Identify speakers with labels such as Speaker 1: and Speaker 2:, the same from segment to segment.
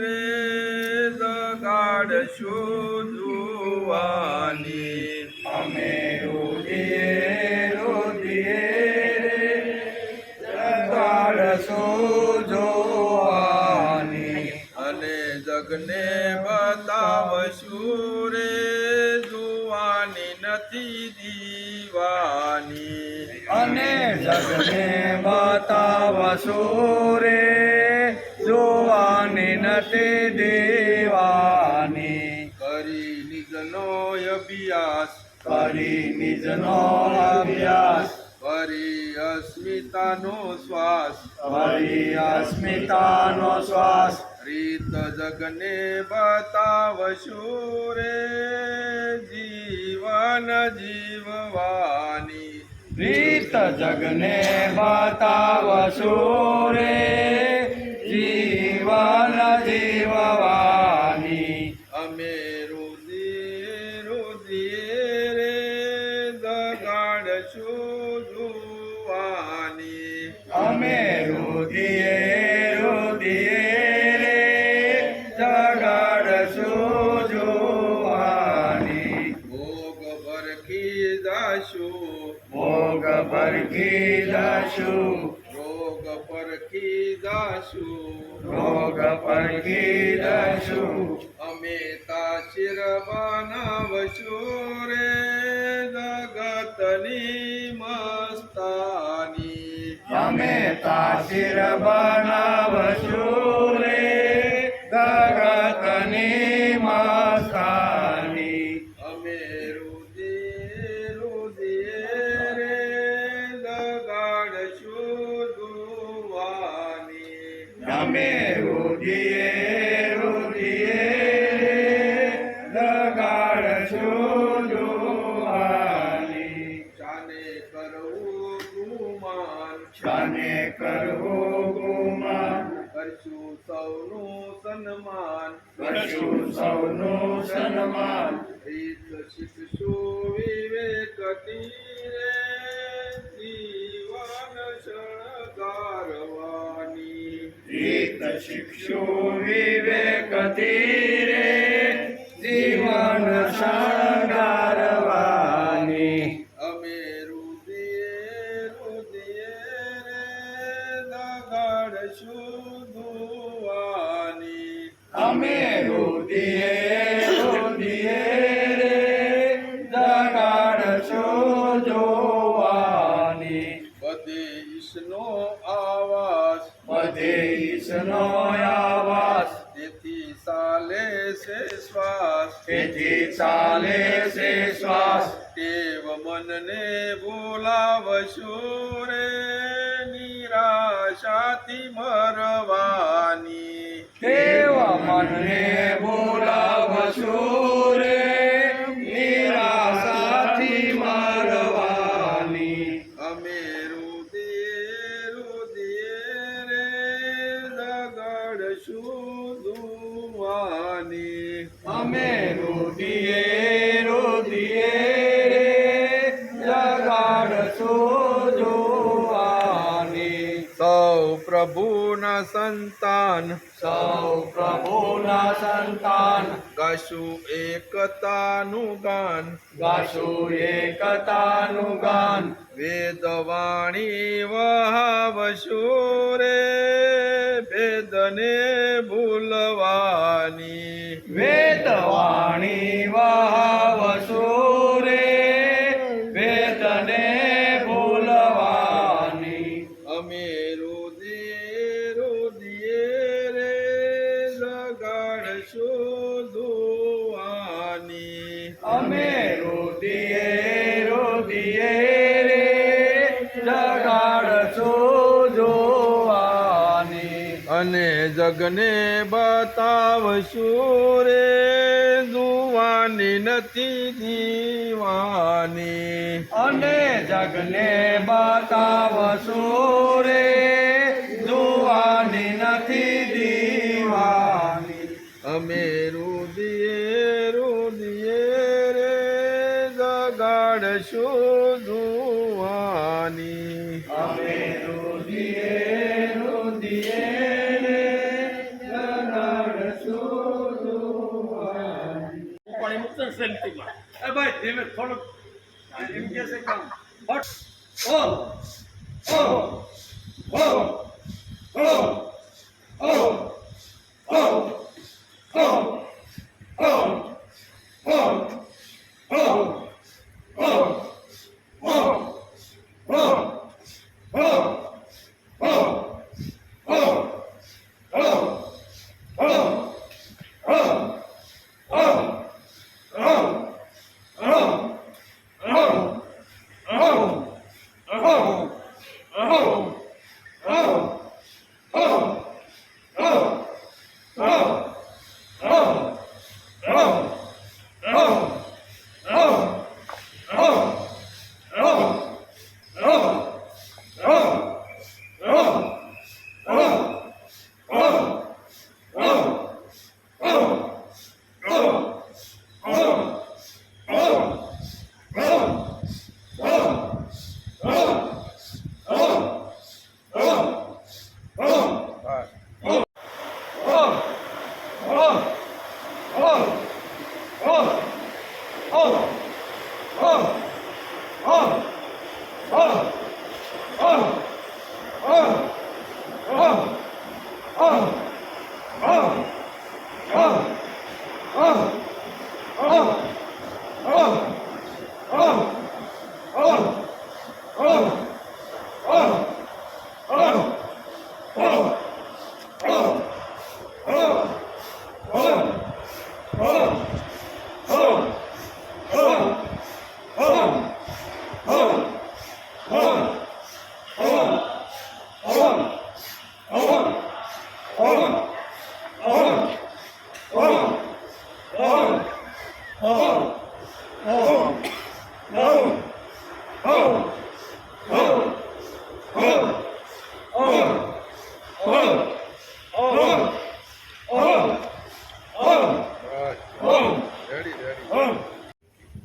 Speaker 1: રે જગાડશું જુવાની
Speaker 2: અમે રોધીએ રે જગાડશું જોવાની
Speaker 1: અને જગને બતાવશું રે જુવાની નથી દીવાની
Speaker 2: અને જગને બતાવશું રે જોવાની નથી દેવાની
Speaker 1: કરી નિજનો અભ્યાસ
Speaker 2: કરી નિજનો અભ્યાસ
Speaker 1: કરી અસ્મિતાનો શ્વાસ
Speaker 2: કરી અસ્મિતાનો શ્વાસ
Speaker 1: રીત જગને બતાવશું રે જીવન જીવવાની
Speaker 2: રીત જગને બતાવશું રે જીવન જીવવાની
Speaker 1: અમે રુદીએ રે જગાડશું જુવાની
Speaker 2: અમે રોધીએ રે જગાડશું જોવાની
Speaker 1: ભોગ ભરખી જાશું
Speaker 2: ભોગ પરખી જશું
Speaker 1: રોગ પરખી જાશું
Speaker 2: રોગ પરખી જશું
Speaker 1: અમે તાશીર બનાવશું રે જગતની મસ્તાની
Speaker 2: અમે તાસીર બનાવશું રે જગતની મસ્તાની
Speaker 1: અમે રુદીએ રે જગાડશું જુવાની
Speaker 2: અમે રોધીએ રે જગાડશું જોવાની
Speaker 1: શાને કરવું ગુમાન
Speaker 2: શાને કરવું ગુમાન
Speaker 1: કરશું સૌનું સન્માન
Speaker 2: કરશું સૌનું સન્માન
Speaker 1: રીત શીખશું વિવેકથી રે જીવન શણગારવાની
Speaker 2: રીત શિક્ષુ વિવેકથી રે જીવન શણગારવાની
Speaker 1: અમે રુદીએ રે જગાડશું જુવાની
Speaker 2: અમે રોધીએ રે જગાડશું જોવાની
Speaker 1: બધે ઈશનો આવાસ
Speaker 2: બધે ઈશનો આવાસ
Speaker 1: તેથી ચાલે છે શ્વાસ
Speaker 2: તેથી ચાલે છે શ્વાસ
Speaker 1: ટેવ મનને બોલાવશું રે નિરાશાથી મરવાની
Speaker 2: દેવ મનને બોલાવશું રે નિરાશાથી મારવાની
Speaker 1: અમે રુદીએ રે જગાડશું જુવાની
Speaker 2: અમે રોધીએ રે જગાડશું જોવાની
Speaker 1: સૌ પ્રભુના સંતાન
Speaker 2: સૌ પ્રભુના સંતાન
Speaker 1: ગાશું એકતાનું ગાન
Speaker 2: ગાશું એકતાનું ગાન
Speaker 1: વેદવાણી વહાવશું રે ભેદને ભૂલવાની
Speaker 2: વેદવાણી વહાવશું રે વેદને ભૂલવાની
Speaker 1: અમે રુદીએ રે જગાડશું જુવાની
Speaker 2: અમે રોધીએ રે જગાડશું જોવાની
Speaker 1: અને જગને બતાવશું રે જુવાની નથી દીવાની
Speaker 2: અને જગને બતાવશું રે જોવાની નથી દીવાની
Speaker 1: અમે રુદીએ રે જગાડશું જુવાની
Speaker 2: અમે રોધીએ
Speaker 3: શાંતિમાં.
Speaker 2: એ ભાઈ ધીમે થોડુંક એમ કે છે કામ ફટ ઓમ ઓમ ઓમ ઓમ ઓમ ઓમ ઓમ ઓમ ઓમ ઓમ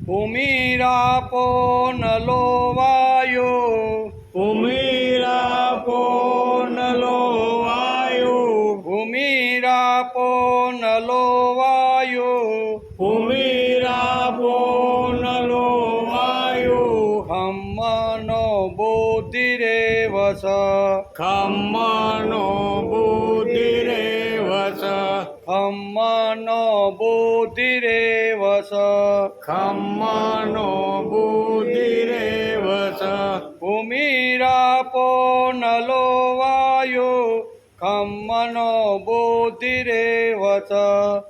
Speaker 1: ભૂમિરાપો નલો વાયો
Speaker 2: ભૂમિરાપો નલો વાયો
Speaker 1: ભૂમિરાપો નલો વાયો
Speaker 2: ભૂમિરાપો નલો વાયો
Speaker 1: ખમ્મનો બુદ્ધિરેવસ
Speaker 2: ખમ્મનો બુદ્ધિરેવસ
Speaker 1: ખમ્મનો બુદ્ધિરેવસ
Speaker 2: ખમ્મનો બુદ્ધિરેવસ
Speaker 1: ભૂમિરાપો નલો વાયો ખમ્મનો બુદ્ધિરેવસ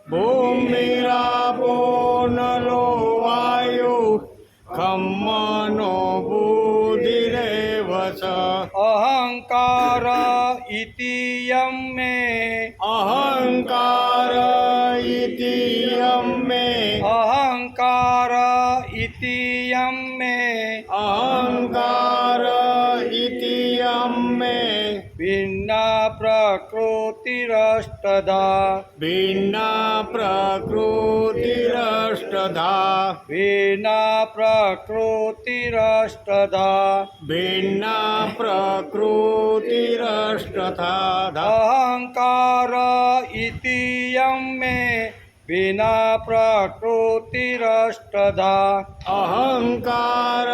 Speaker 2: ભૂમિરાપો નલો વાયો ખમ્મનો બુદ્ધિરેવસ
Speaker 1: અહંકાર ઇતિ યમ મે
Speaker 2: અહંકાર ઇતિ યમ્મે
Speaker 1: અહંકાર ઇતિ યમ મે
Speaker 2: અહંકાર ઇતિ યમ્મે
Speaker 1: ભિન્ના પ્રકૃતિરષ્ટધા
Speaker 2: ભિન્ના પ્રકૃતિરષ્ટધા
Speaker 1: ભિન્ના પ્રકૃતિરષ્ટધા
Speaker 2: ભિન્ના પ્રકૃતિરષ્ટધા
Speaker 1: અહંકાર ઇતિ યમ મે ભિન્ના પ્રકૃતિરષ્ટધા
Speaker 2: અહંકાર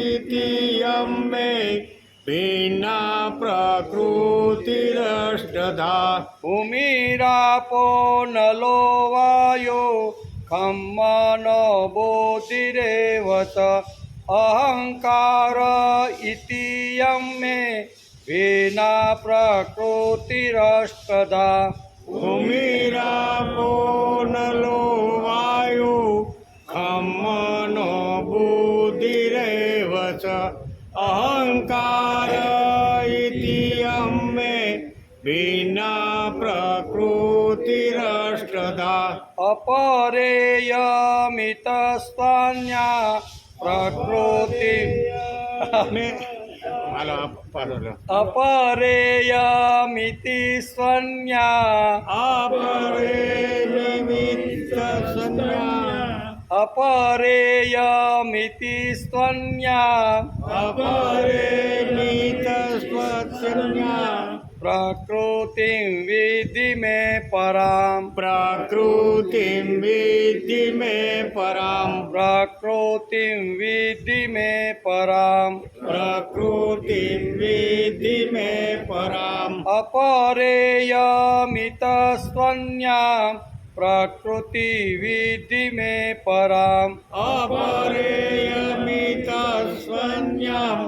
Speaker 2: ઇતિ યમ્મે ભિન્ના પ્રકૃતિરષ્ટધા
Speaker 1: ભૂમિરાપો નલો વાયો ખમ્મનો બુદ્ધિરેવસ અહંકાર ઇતિ યમ મે ભિન્ના પ્રકૃતિરષ્ટધા
Speaker 2: ભૂમિરાપો નલો વાયો ખમ્મનો બુદ્ધિરેવસ અહંકાર ઇતિ યમ્મે ભિન્ના પ્રકૃતિરષ્ટધા
Speaker 1: અપરેયમિતસ્વાન્યા પ્રકૃતિ
Speaker 2: હાલો
Speaker 1: અપરેયમિતિ સ્વન્યા
Speaker 2: અપરે નિમિત્ત સંજ્ઞા
Speaker 1: અપરેયમિતિ સ્વન્યા
Speaker 2: અપરે નિમિત્ત સંજ્ઞા
Speaker 1: પ્રકૃતિં વિદ્ विद्धि मे परां
Speaker 2: प्रकृतिं विद्धि मे परां
Speaker 1: प्रकृतिं विद्धि मे परां
Speaker 2: प्रकृतिं विद्धि मे पराम्
Speaker 1: अपरेयमितस्त्वन्यां प्रकृति विद्धि मे परां
Speaker 2: अपरेयमितस्वन्यां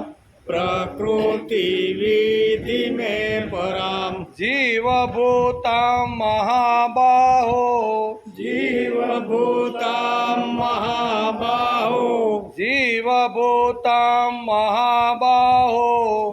Speaker 2: प्रकृति विद्धि मे पराम्
Speaker 1: जीवभूतां महाबाहो
Speaker 2: जीवभूतां महाबाहो
Speaker 1: जीवभूतां महाबाहो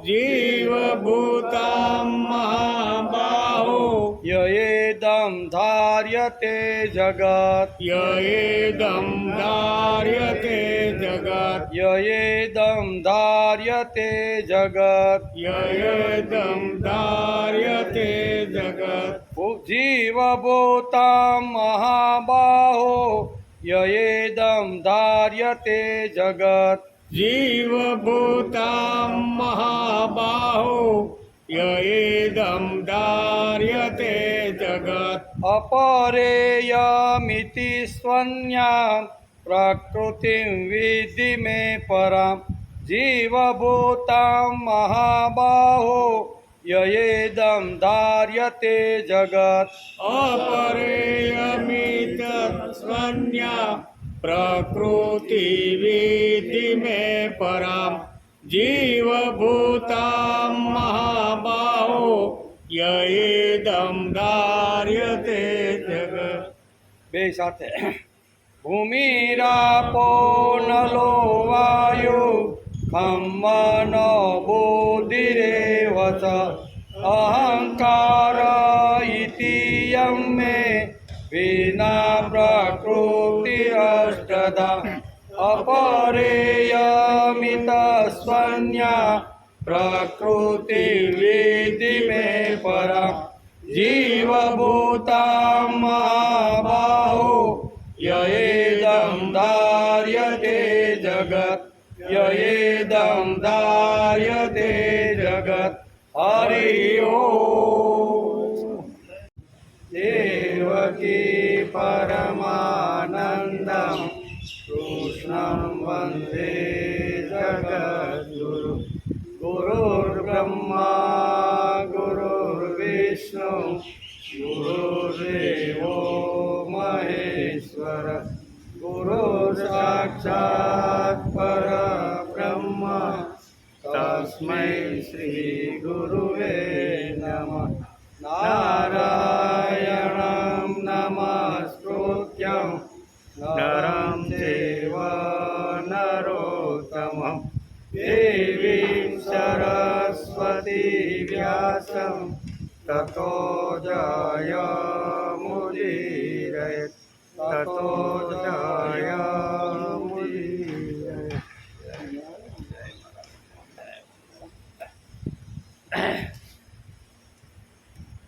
Speaker 2: जीवभूतां महाबाहो
Speaker 1: ययेदं धार्यते जगत्
Speaker 2: ययेदं धार्यते जगत्
Speaker 1: ययेदं धार्यते जगत्
Speaker 2: ययेदं धार्यते जगत्
Speaker 1: जीवभूतां महाबाहो ययेदं धार्यते जगत्
Speaker 2: जीवभूतां महाबाहो ययेदं धार्यते जगत्
Speaker 1: अपरेयमिति स्वन्यां प्रकृतिं विद्धि मे परां जीवभूतां महाबाहो ययेदं धार्यते जगत्
Speaker 2: अपरेयमितस्वन्या प्रकृति विद्धि मे परां जीवभूतां महाबाहो ययेदं धार्यते जगत्
Speaker 1: બે સાથે ભૂમિરાપો નલો વાયુ ખમ્મન બુદ્ધિરેવ ચ અહંકાર ઇતિ યં મે વિના પ્રકૃતિરષ્ટધા अपरेयमितस्वन्या प्रकृति विद्धि मे परां जीवभूतां महाबाहो ययेदं धार्यते जगत् ययेदं धार्यते जगत् हरि ओम् देवकी परमानन्दम् कृष्णं वन्दे जगद्गुरु गुरुर्ब्रह्मा गुरुर्विष्णु गुरुर्देवो महेश्वर गुरुर्साक्षात् परब्रह्म तस्मै श्रीगुरुवे नमः नारायणं नमस्कृत्यं नरं चैव नरोत्तमं देवीं सरस्वती व्यासं ततो जयमुदीरयेत् ततो जयमुदीरयेत्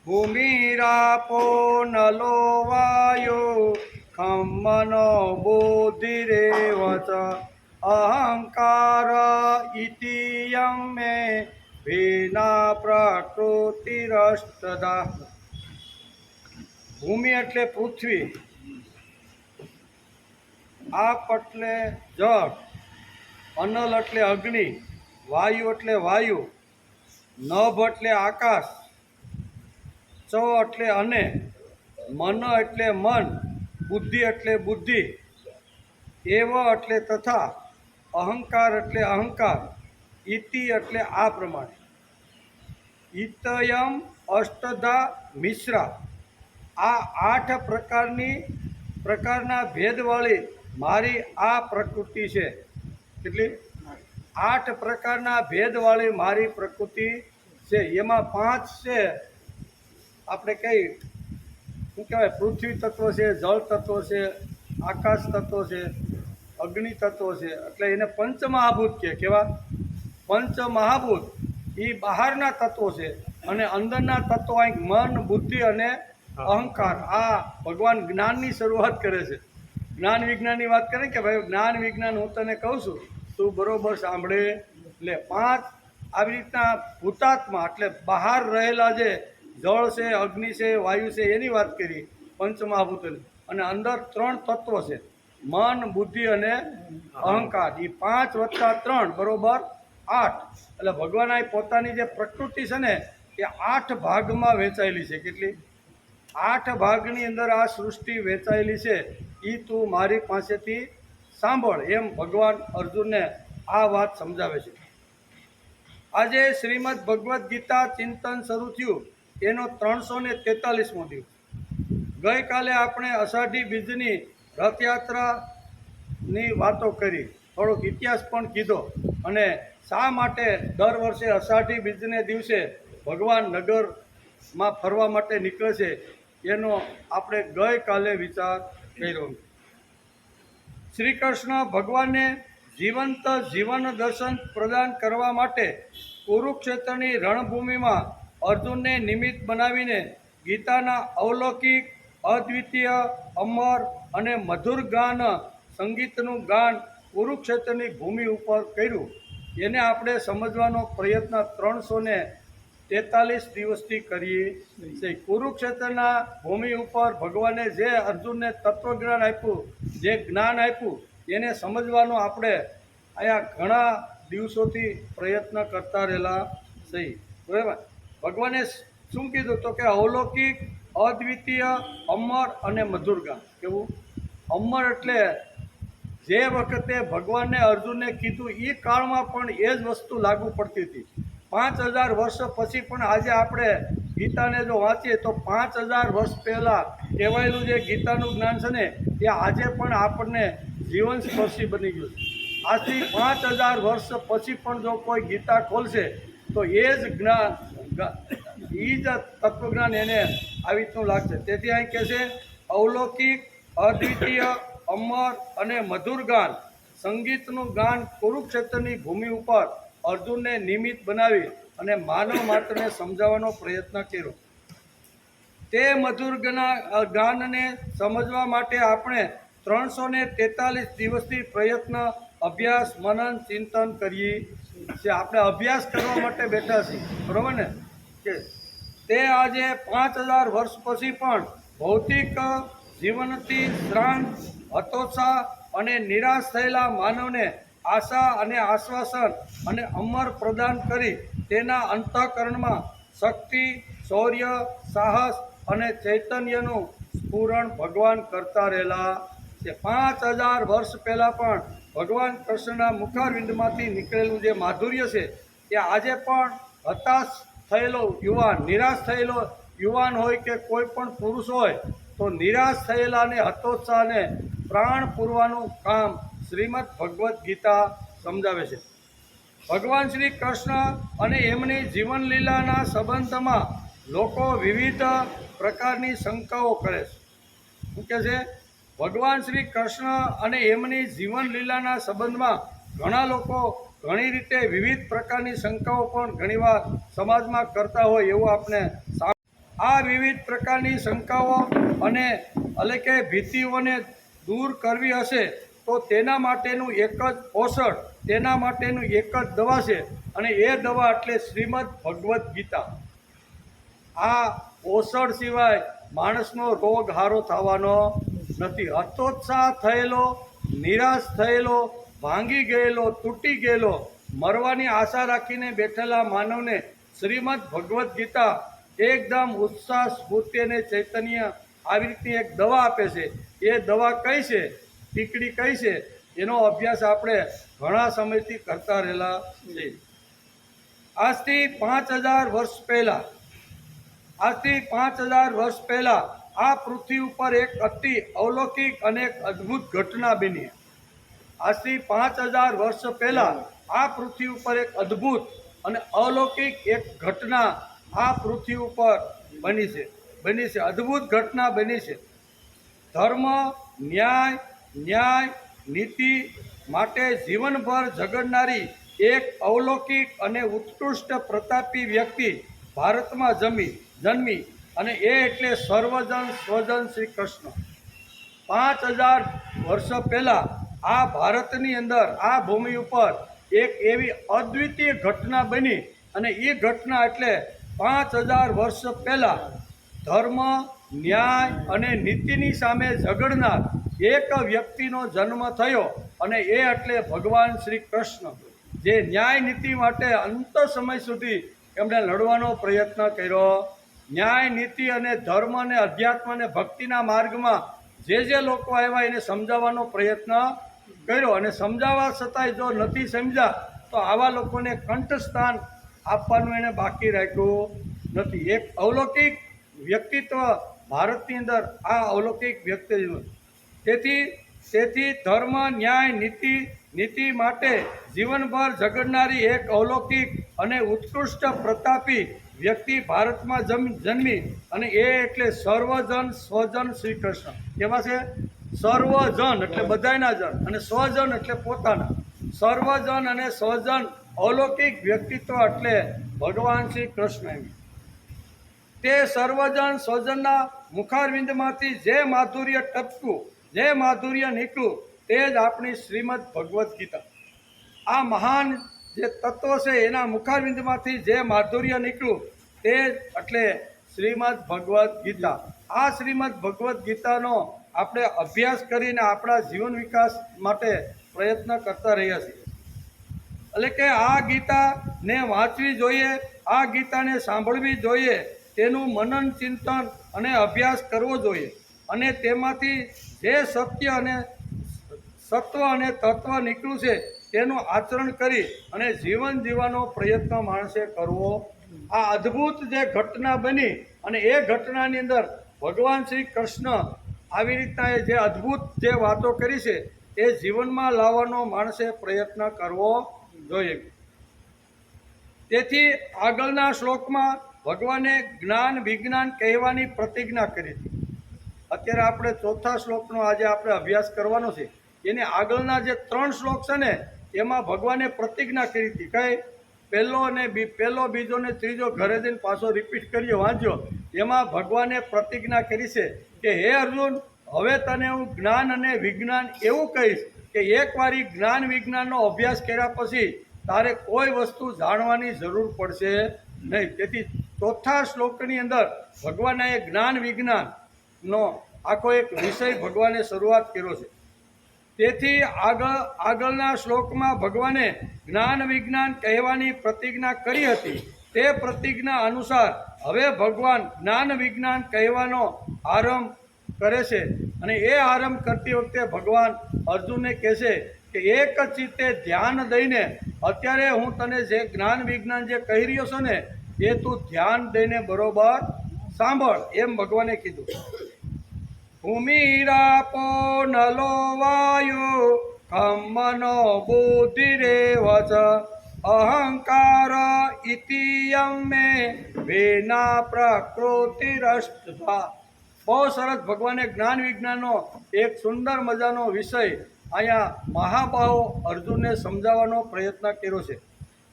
Speaker 1: भूमिरापो नलो वायो खम्मनो बुद्धिरेव च अहंकार इति यं मे विना प्रकृतिरष्टधा ભૂમિ એટલે પૃથ્વી, આપ એટલે જળ, અનલ એટલે અગ્નિ, વાયુ એટલે વાયુ, નભ એટલે આકાશ, ચ એટલે અને, મન એટલે મન, બુદ્ધિ એટલે બુદ્ધિ, એવ એટલે તથા, અહંકાર એટલે અહંકાર, ઇતિ એટલે આ પ્રમાણે. ઇતયમ અષ્ટધા મિશ્રા, આ 8 પ્રકારના ભેદવાળી મારી આ પ્રકૃતિ છે. કેટલી? 8 પ્રકારના ભેદવાળી મારી પ્રકૃતિ છે. એમાં 5 છે આપણે કઈ શું કહેવાય, પૃથ્વી તત્વ છે, જળ તત્વ છે, આકાશ તત્વ છે, અગ્નિ તત્વ છે. એટલે એને પંચમહાભૂત કહે. કેવા? પંચમહાભૂત. એ બહારના તત્વો છે અને અંદરના તત્વો અહીં મન, બુદ્ધિ અને અહંકાર. આ ભગવાન જ્ઞાનની શરૂઆત કરે છે. જ્ઞાન વિજ્ઞાનની વાત કરે કે ભાઈ જ્ઞાન વિજ્ઞાન હું તને કહું છું, તું બરોબર સાંભળે. એટલે 5 આવી રીતના ભૂતાત્મા એટલે બહાર રહેલા જે જળ છે, અગ્નિ છે, વાયુ છે, એની વાત કરી પંચમહાભૂતોની. અને અંદર 3 તત્વ છે, મન, બુદ્ધિ અને અહંકાર. એ 5 + 3 = 8. એટલે ભગવાન પોતાની જે પ્રકૃતિ છે ને એ 8 ભાગમાં વહેંચાયેલી છે. કેટલી? 8 ભાગની અંદર આ સૃષ્ટિ વહેંચાયેલી છે. એ તું મારી પાસેથી સાંભળ, એમ ભગવાન અર્જુનને આ વાત સમજાવે છે. આજે શ્રીમદ ભગવદ્ ગીતા ચિંતન શરૂ થયું એનો 343મો દિવસ. ગઈકાલે આપણે અષાઢી બીજની રથયાત્રાની વાતો કરી, થોડોક ઇતિહાસ પણ કીધો, અને શા માટે દર વર્ષે અષાઢી બીજને દિવસે ભગવાન નગરમાં ફરવા માટે નીકળે છે એનો આપણે ગઈકાલે વિચાર કર્યો. શ્રી કૃષ્ણ ભગવાનને જીવંત જીવન દર્શન પ્રદાન કરવા માટે કુરુક્ષેત્રની રણભૂમિમાં અર્જુનને નિમિત્ત બનાવીને ગીતાના અવલૌકિક, અદ્વિતીય, અમર અને મધુર ગાન, સંગીતનું ગાન કુરુક્ષેત્રની ભૂમિ ઉપર કર્યું. એને આપણે સમજવાનો પ્રયત્ન 343 દિવસથી કરીએ છીએ. કુરુક્ષેત્રના ભૂમિ ઉપર ભગવાને જે અર્જુનને તત્વજ્ઞાન આપ્યું, જે જ્ઞાન આપ્યું, એને સમજવાનો આપણે અહીંયા ઘણા દિવસોથી પ્રયત્ન કરતા રહેલા છીએ. બરાબર? ભગવાને શું કીધું? તો કે અવલૌકિક, અદ્વિતીય, અમર અને મધુર ગાન. કેવું? અમર એટલે જે વખતે ભગવાનને અર્જુનને કીધું એ કાળમાં પણ એ જ વસ્તુ લાગુ પડતી હતી. 5000 વર્ષ પછી પણ આજે આપણે ગીતાને જો વાંચીએ તો 5000 વર્ષ પહેલાં કહેવાયેલું જે ગીતાનું જ્ઞાન છે ને એ આજે પણ આપણને જીવનસ્પર્શી બની ગયું છે. આજથી 5000 વર્ષ પછી પણ જો કોઈ ગીતા ખોલશે તો એ જ જ્ઞાન, એ જ તત્વજ્ઞાન એને આવી રીતનું લાગશે. તેથી અહીં કહે છે અવલૌકિક, અદ્વિતીય, અમર અને મધુર ગાન, સંગીતનું ગાન કુરુક્ષેત્રની ભૂમિ ઉપર અર્જુનને નિમિત્ત બનાવી અને માનવ માત્રને સમજાવવાનો પ્રયત્ન કર્યો. તે મધુર ગાનને સમજવા માટે આપણે 343 દિવસથી પ્રયત્ન, અભ્યાસ, મનન, ચિંતન કરીએ છીએ. આપણે અભ્યાસ કરવા માટે બેઠા છીએ. બરાબર ને? કે તે આજે 5000 વર્ષ પછી પણ ભૌતિક જીવનથી શ્રાંત, હતોત્સાહ અને નિરાશ થયેલા માનવને આશા અને આશ્વાસન અને અમર પ્રદાન કરી તેના અંતઃકરણમાં શક્તિ, શૌર્ય, સાહસ અને ચૈતન્યનું સ્ફુરણ ભગવાન કરતા રહેલા છે. 5000 વર્ષ પહેલાં પણ ભગવાન કૃષ્ણના મુખારવિંદમાંથી નીકળેલું જે માધુર્ય છે એ આજે પણ હતાશ થયેલો યુવાન, નિરાશ થયેલો યુવાન હોય કે કોઈ પણ પુરુષ હોય તો નિરાશ થયેલા અને હતોત્સાહને પ્રાણ પૂરવાનું કામ શ્રીમદ ભગવદ્ ગીતા સમજાવે છે. ભગવાન શ્રી કૃષ્ણ અને એમની જીવનલીલાના સંબંધમાં લોકો વિવિધ પ્રકારની શંકાઓ કરે છે. શું કહે છે? ભગવાન શ્રી કૃષ્ણ અને એમની જીવનલીલાના સંબંધમાં ઘણા લોકો ઘણી રીતે વિવિધ પ્રકારની શંકાઓ પણ ઘણીવાર સમાજમાં કરતા હોય એવું આપણે આ વિવિધ પ્રકારની શંકાઓ અને એટલે કે ભીતિઓને દૂર કરવી હશે તો તેના માટેનું એક જ ઔષધ, તેના માટેનું એક જ દવા છે, અને એ દવા એટલે શ્રીમદ ભગવદ્ ગીતા. આ ઔષધ સિવાય માણસનો રોગ સારો થવાનો નથી. હતોત્સાહ થયેલો, નિરાશ થયેલો, ભાંગી ગયેલો, તૂટી ગયેલો, મરવાની આશા રાખીને બેઠેલા માનવને શ્રીમદ ભગવદ્ ગીતા એકદમ ઉત્સાહ, સ્ફૂર્તિ અને ચૈતન્ય આવી રીતની એક દવા આપે છે. એ દવા કઈ છે, ટીકડી કઈ છે, એનો અભ્યાસ આપણે ઘણા સમયથી કરતા રહેલા છે. આજથી 5000 વર્ષ પહેલાં આ પૃથ્વી ઉપર એક અતિ અવલૌકિક અને એક અદ્ભુત ઘટના બની. આજથી 5000 વર્ષ પહેલાં આ પૃથ્વી ઉપર એક અદ્ભુત અને અલૌકિક એક ઘટના આ પૃથ્વી ઉપર બની છે. અદ્ભુત ઘટના બની છે. ધર્મ, ન્યાય, નીતિ માટે જીવનભર ઝઘડનારી એક અવલૌકિક અને ઉત્કૃષ્ટ પ્રતાપી વ્યક્તિ ભારતમાં જન્મી અને એ એટલે સર્વજન સ્વજન શ્રી કૃષ્ણ. 5000 વર્ષ પહેલાં આ ભારતની અંદર, આ ભૂમિ ઉપર એક એવી અદ્વિતીય ઘટના બની, અને એ ઘટના એટલે 5000 વર્ષ પહેલાં ધર્મ, ન્યાય અને નીતિની સામે ઝઘડનાર એક વ્યક્તિનો જન્મ થયો, અને એ એટલે ભગવાન શ્રી કૃષ્ણ, જે ન્યાય નીતિ માટે અંત સમય સુધી એમણે લડવાનો પ્રયત્ન કર્યો. ન્યાય, નીતિ અને ધર્મ અને અધ્યાત્મ અને ભક્તિના માર્ગમાં જે લોકો આવ્યા એને સમજાવવાનો પ્રયત્ન કર્યો, અને સમજાવવા છતાંય જો નથી સમજ્યા તો આવા લોકોને કંઠસ્થાન આપવાનું એને બાકી રાખ્યું નથી. એક અલૌકિક વ્યક્તિત્વ ભારતની અંદર આ અલૌકિક વ્યક્તિત્વ. તેથી ધર્મ, ન્યાય, નીતિ માટે જીવનભર ઝઘડનારી એક અલૌકિક અને ઉત્કૃષ્ટ પ્રતાપી વ્યક્તિ ભારતમાં જન્મી, અને એ એટલે સર્વજન સ્વજન શ્રી કૃષ્ણ. કેવા છે? સર્વજન એટલે બધાના જન, અને સ્વજન એટલે પોતાના. સર્વજન અને સ્વજન અલૌકિક વ્યક્તિત્વ એટલે ભગવાન શ્રી કૃષ્ણ. એમ તે સર્વજન સ્વજનના મુખારવિંદમાંથી જે માધુર્ય ટપકું, જે માધુર્ય નીકળ્યું, તે જ આપણી શ્રીમદ ભગવદ્ ગીતા. આ મહાન જે તત્વ છે એના મુખારવિંદમાંથી જે માધુર્ય નીકળ્યું તે જ એટલે શ્રીમદ ભગવદ્ ગીતા. આ શ્રીમદ ભગવદ્ ગીતાનો આપણે અભ્યાસ કરીને આપણા જીવન વિકાસ માટે પ્રયત્ન કરતા રહ્યા છીએ. એટલે કે આ ગીતાને વાંચવી જોઈએ, આ ગીતાને સાંભળવી જોઈએ, તેનું મનન, ચિંતન અને અભ્યાસ કરવો જોઈએ, અને તેમાંથી જે સત્ય અને સત્વ અને તત્વ નીકળ્યું છે તેનું આચરણ કરી અને જીવન જીવવાનો પ્રયત્ન માણસે કરવો. આ અદ્ભુત જે ઘટના બની, અને એ ઘટનાની અંદર ભગવાન શ્રી કૃષ્ણ આવી રીતના જે અદ્ભુત જે વાતો કરી છે એ જીવનમાં લાવવાનો માણસે પ્રયત્ન કરવો જોઈએ. તેથી આગળના શ્લોકમાં ભગવાને જ્ઞાન વિજ્ઞાન કહેવાની પ્રતિજ્ઞા કરી હતી. અત્યારે આપણે ચોથા શ્લોકનો આજે આપણે અભ્યાસ કરવાનો છે. એને આગળના જે 3 શ્લોક છે ને એમાં ભગવાને પ્રતિજ્ઞા કરી હતી. કઈ? પહેલો, બીજો ને ત્રીજો ઘરે જઈને પાછો રિપીટ કરીએ, વાંચજો. એમાં ભગવાને પ્રતિજ્ઞા કરી છે કે હે અર્જુન, હવે તને હું જ્ઞાન અને વિજ્ઞાન એવું કહીશ કે એકવાર જ્ઞાન વિજ્ઞાનનો અભ્યાસ કર્યા પછી તારે કોઈ વસ્તુ જાણવાની જરૂર પડશે નહીં. તેથી ચોથા શ્લોકની અંદર ભગવાને જ્ઞાન વિજ્ઞાનનો આખો એક વિષય ભગવાને શરૂઆત કર્યો છે. તેથી આગળના શ્લોકમાં ભગવાને જ્ઞાન વિજ્ઞાન કહેવાની પ્રતિજ્ઞા કરી હતી. તે પ્રતિજ્ઞા અનુસાર હવે ભગવાન જ્ઞાન વિજ્ઞાન કહેવાનો આરંભ કરે છે, અને એ આરંભ કરતી વખતે ભગવાન અર્જુનને કહેશે કે એક ચિત્તે ધ્યાન દઈને અત્યારે હું તને જે જ્ઞાન વિજ્ઞાન જે કહી રહ્યો છું ને એ તું ધ્યાન દઈને બરોબર સાંભળ, એમ ભગવાને કીધું. ભૂમિરાપો નલો વાયુ ખમ્મનો બુદ્ધિરેવ ચ અહંકાર ઇતિયમ મે વિના પ્રકૃતિરષ્ટા. બહુ સરસ ભગવાને જ્ઞાન વિજ્ઞાનનો એક સુંદર મજાનો વિષય અહીંયા મહાબાહો અર્જુનને સમજાવવાનો પ્રયત્ન કર્યો છે.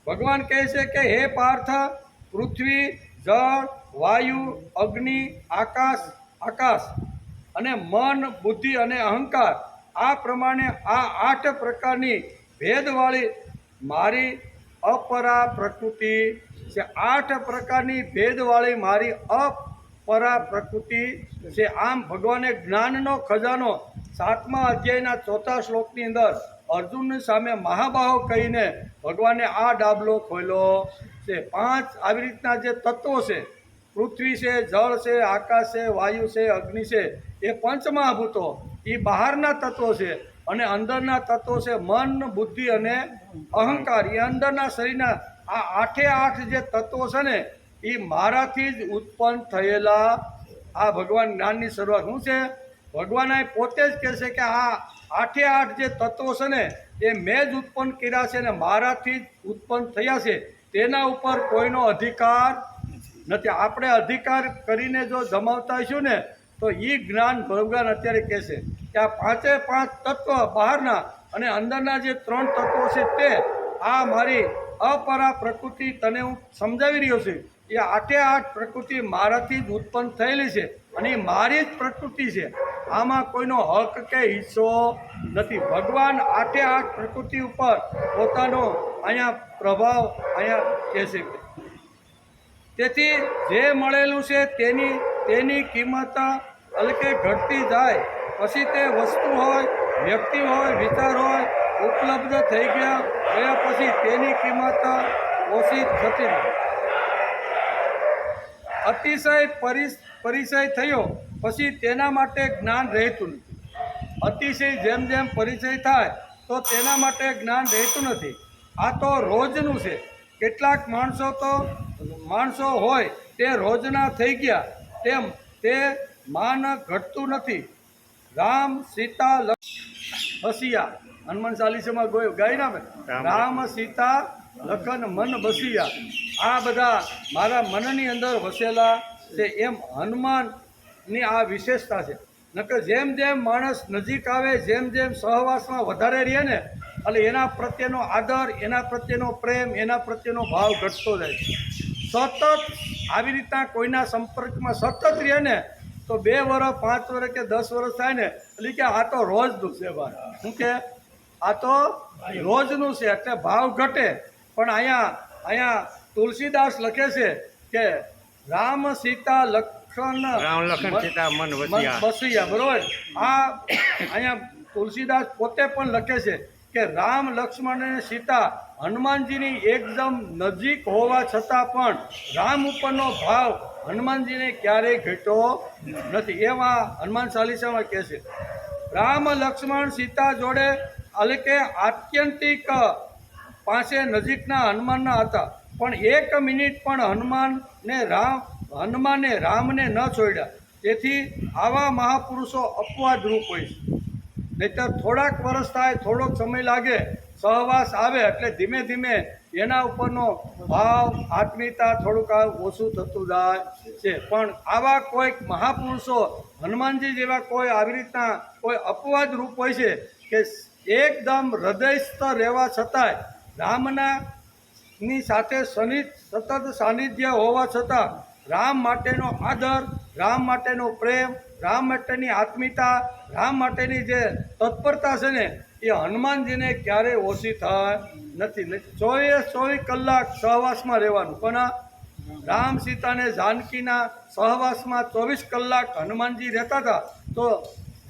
Speaker 1: ભગવાન કહે છે કે હે પાર્થ, પૃથ્વી, જળ, વાયુ, અગ્નિ, આકાશ અને મન, બુદ્ધિ અને અહંકાર, આ પ્રમાણે આ 8 પ્રકારની ભેદવાળી મારી અપરા પ્રકૃતિ છે. 8 પ્રકારની ભેદવાળી મારી અપરા પ્રકૃતિ છે. આમ ભગવાને જ્ઞાનનો ખજાનો 7મા અધ્યાયના 4થા શ્લોકની અંદર અર્જુનની સામે મહાબાહો કહીને ભગવાને આ ડાબલો ખોલ્યો છે. 5 આવી રીતના જે તત્વો છે, પૃથ્વી છે, જળ છે, આકાશ છે, વાયુ છે, અગ્નિ છે, એ પંચમહાભૂતો, એ બહારના તત્વો છે, અને અંદરના તત્વો છે મન, બુદ્ધિ અને અહંકાર. એ અંદરના શરીરના આ 8 જે તત્વો છે ને એ મારાથી જ ઉત્પન્ન થયેલા. આ ભગવાન જ્ઞાનની શરૂઆત શું છે? ભગવાન પોતે જ કહે છે કે આ 8 જે તત્વો છે ને એ મેં જ ઉત્પન્ન કર્યા છે, અને મારાથી જ ઉત્પન્ન થયા છે. તેના ઉપર કોઈનો અધિકાર નથી. આપણે અધિકાર કરીને જો જમાવતા હશું ને તો એ જ્ઞાન ભગવાન અત્યારે કહે છે કે આ 5 તત્વ બહારના અને અંદરના જે 3 તત્વો છે તે આ મારી અપરા પ્રકૃતિ તને હું સમજાવી રહ્યો છું. એ 8 પ્રકૃતિ મારાથી જ ઉત્પન્ન થયેલી છે, અને એ મારી જ પ્રકૃતિ છે. આમાં કોઈનો હક કે હિસ્સો નથી. ભગવાન 8 પ્રકૃતિ ઉપર પોતાનો અહીંયા પ્રભાવ અહીંયા કહે છે. તેથી જે મળેલું છે તેની કિંમત એટલે કે ઘટતી જાય. પછી તે વસ્તુ હોય, વ્યક્તિ હોય, વિચાર હોય, ઉપલબ્ધ થઈ ગયા પછી તેની કિંમત ઓછી થતી નથી. અતિશય પરિચય થયો પછી તેના માટે જ્ઞાન રહેતું નથી. અતિશય જેમ જેમ પરિચય થાય તો તેના માટે જ્ઞાન રહેતું નથી. આ તો રોજનું છે. કેટલાક માણસો હોય તે રોજના થઈ ગયા તેમ તે માન ઘટતું નથી. રામ સીતા બસિયા, હનુમાન ચાલીસામાં ગાય ના રામ સીતા લખન મન બસિયા. આ બધા મારા મનની અંદર વસેલા છે, એમ હનુમાનની આ વિશેષતા છે. નકર જેમ જેમ માણસ નજીક આવે, જેમ જેમ સહવાસમાં વધારે રહે ને, એટલે એના પ્રત્યેનો આદર, એના પ્રત્યેનો પ્રેમ, એના પ્રત્યેનો ભાવ ઘટતો જાય. સતત આવી રીતના કોઈના સંપર્કમાં સતત રહે ને તો 2 વર્ષ, 5 વર્ષ કે 10 વર્ષ થાય ને એટલે કે આ તો રોજનું છે ભાઈ. શું કે આ તો રોજનું છે એટલે ભાવ ઘટે. પણ અહીંયા તુલસીદાસ લખે છે કે રામ સીતા લખન
Speaker 2: સીતા મન
Speaker 1: બસિયા. બરોબર. આ અહીંયા તુલસીદાસ પોતે પણ લખે છે કે રામ, લક્ષ્મણ અને સીતા હનુમાનજીની એકદમ નજીક હોવા છતાં પણ રામ ઉપરનો ભાવ હનુમાનજીને ક્યારેય ઘટ્યો નથી. એમાં હનુમાન ચાલીસામાં કહે છે રામ, લક્ષ્મણ, સીતા જોડે એટલે કે આત્યંતિક પાસે નજીકના હનુમાનના હતા, પણ 1 મિનિટ પણ હનુમાને રામને ન છોડ્યા. તેથી આવા મહાપુરુષો અપવાદરૂપ હોય છે. નહીંતર થોડાક વર્ષ થાય, થોડોક સમય લાગે, સહવાસ આવે એટલે ધીમે ધીમે એના ઉપરનો ભાવ, આત્મીયતા થોડુંક ઓછું થતું જાય છે. પણ આવા કોઈક મહાપુરુષો, હનુમાનજી જેવા કોઈ આવી રીતના કોઈ અપવાદ રૂપ હોય છે કે એકદમ હૃદયસ્થ રહેવા છતાંય રામની સાથે સતત સાનિધ્ય હોવા છતાં રામ માટેનો આદર, રામ માટેનો પ્રેમ, રામ માટેની આત્મીયતા, રામ માટેની જે તત્પરતા છે ને એ હનુમાનજીને ક્યારેય ઓછી થાય નથી. 24 કલાક સહવાસમાં રહેવાનું. પણ રામ, સીતાને જાનકીના સહવાસમાં 24 કલાક હનુમાનજી રહેતા હતા. તો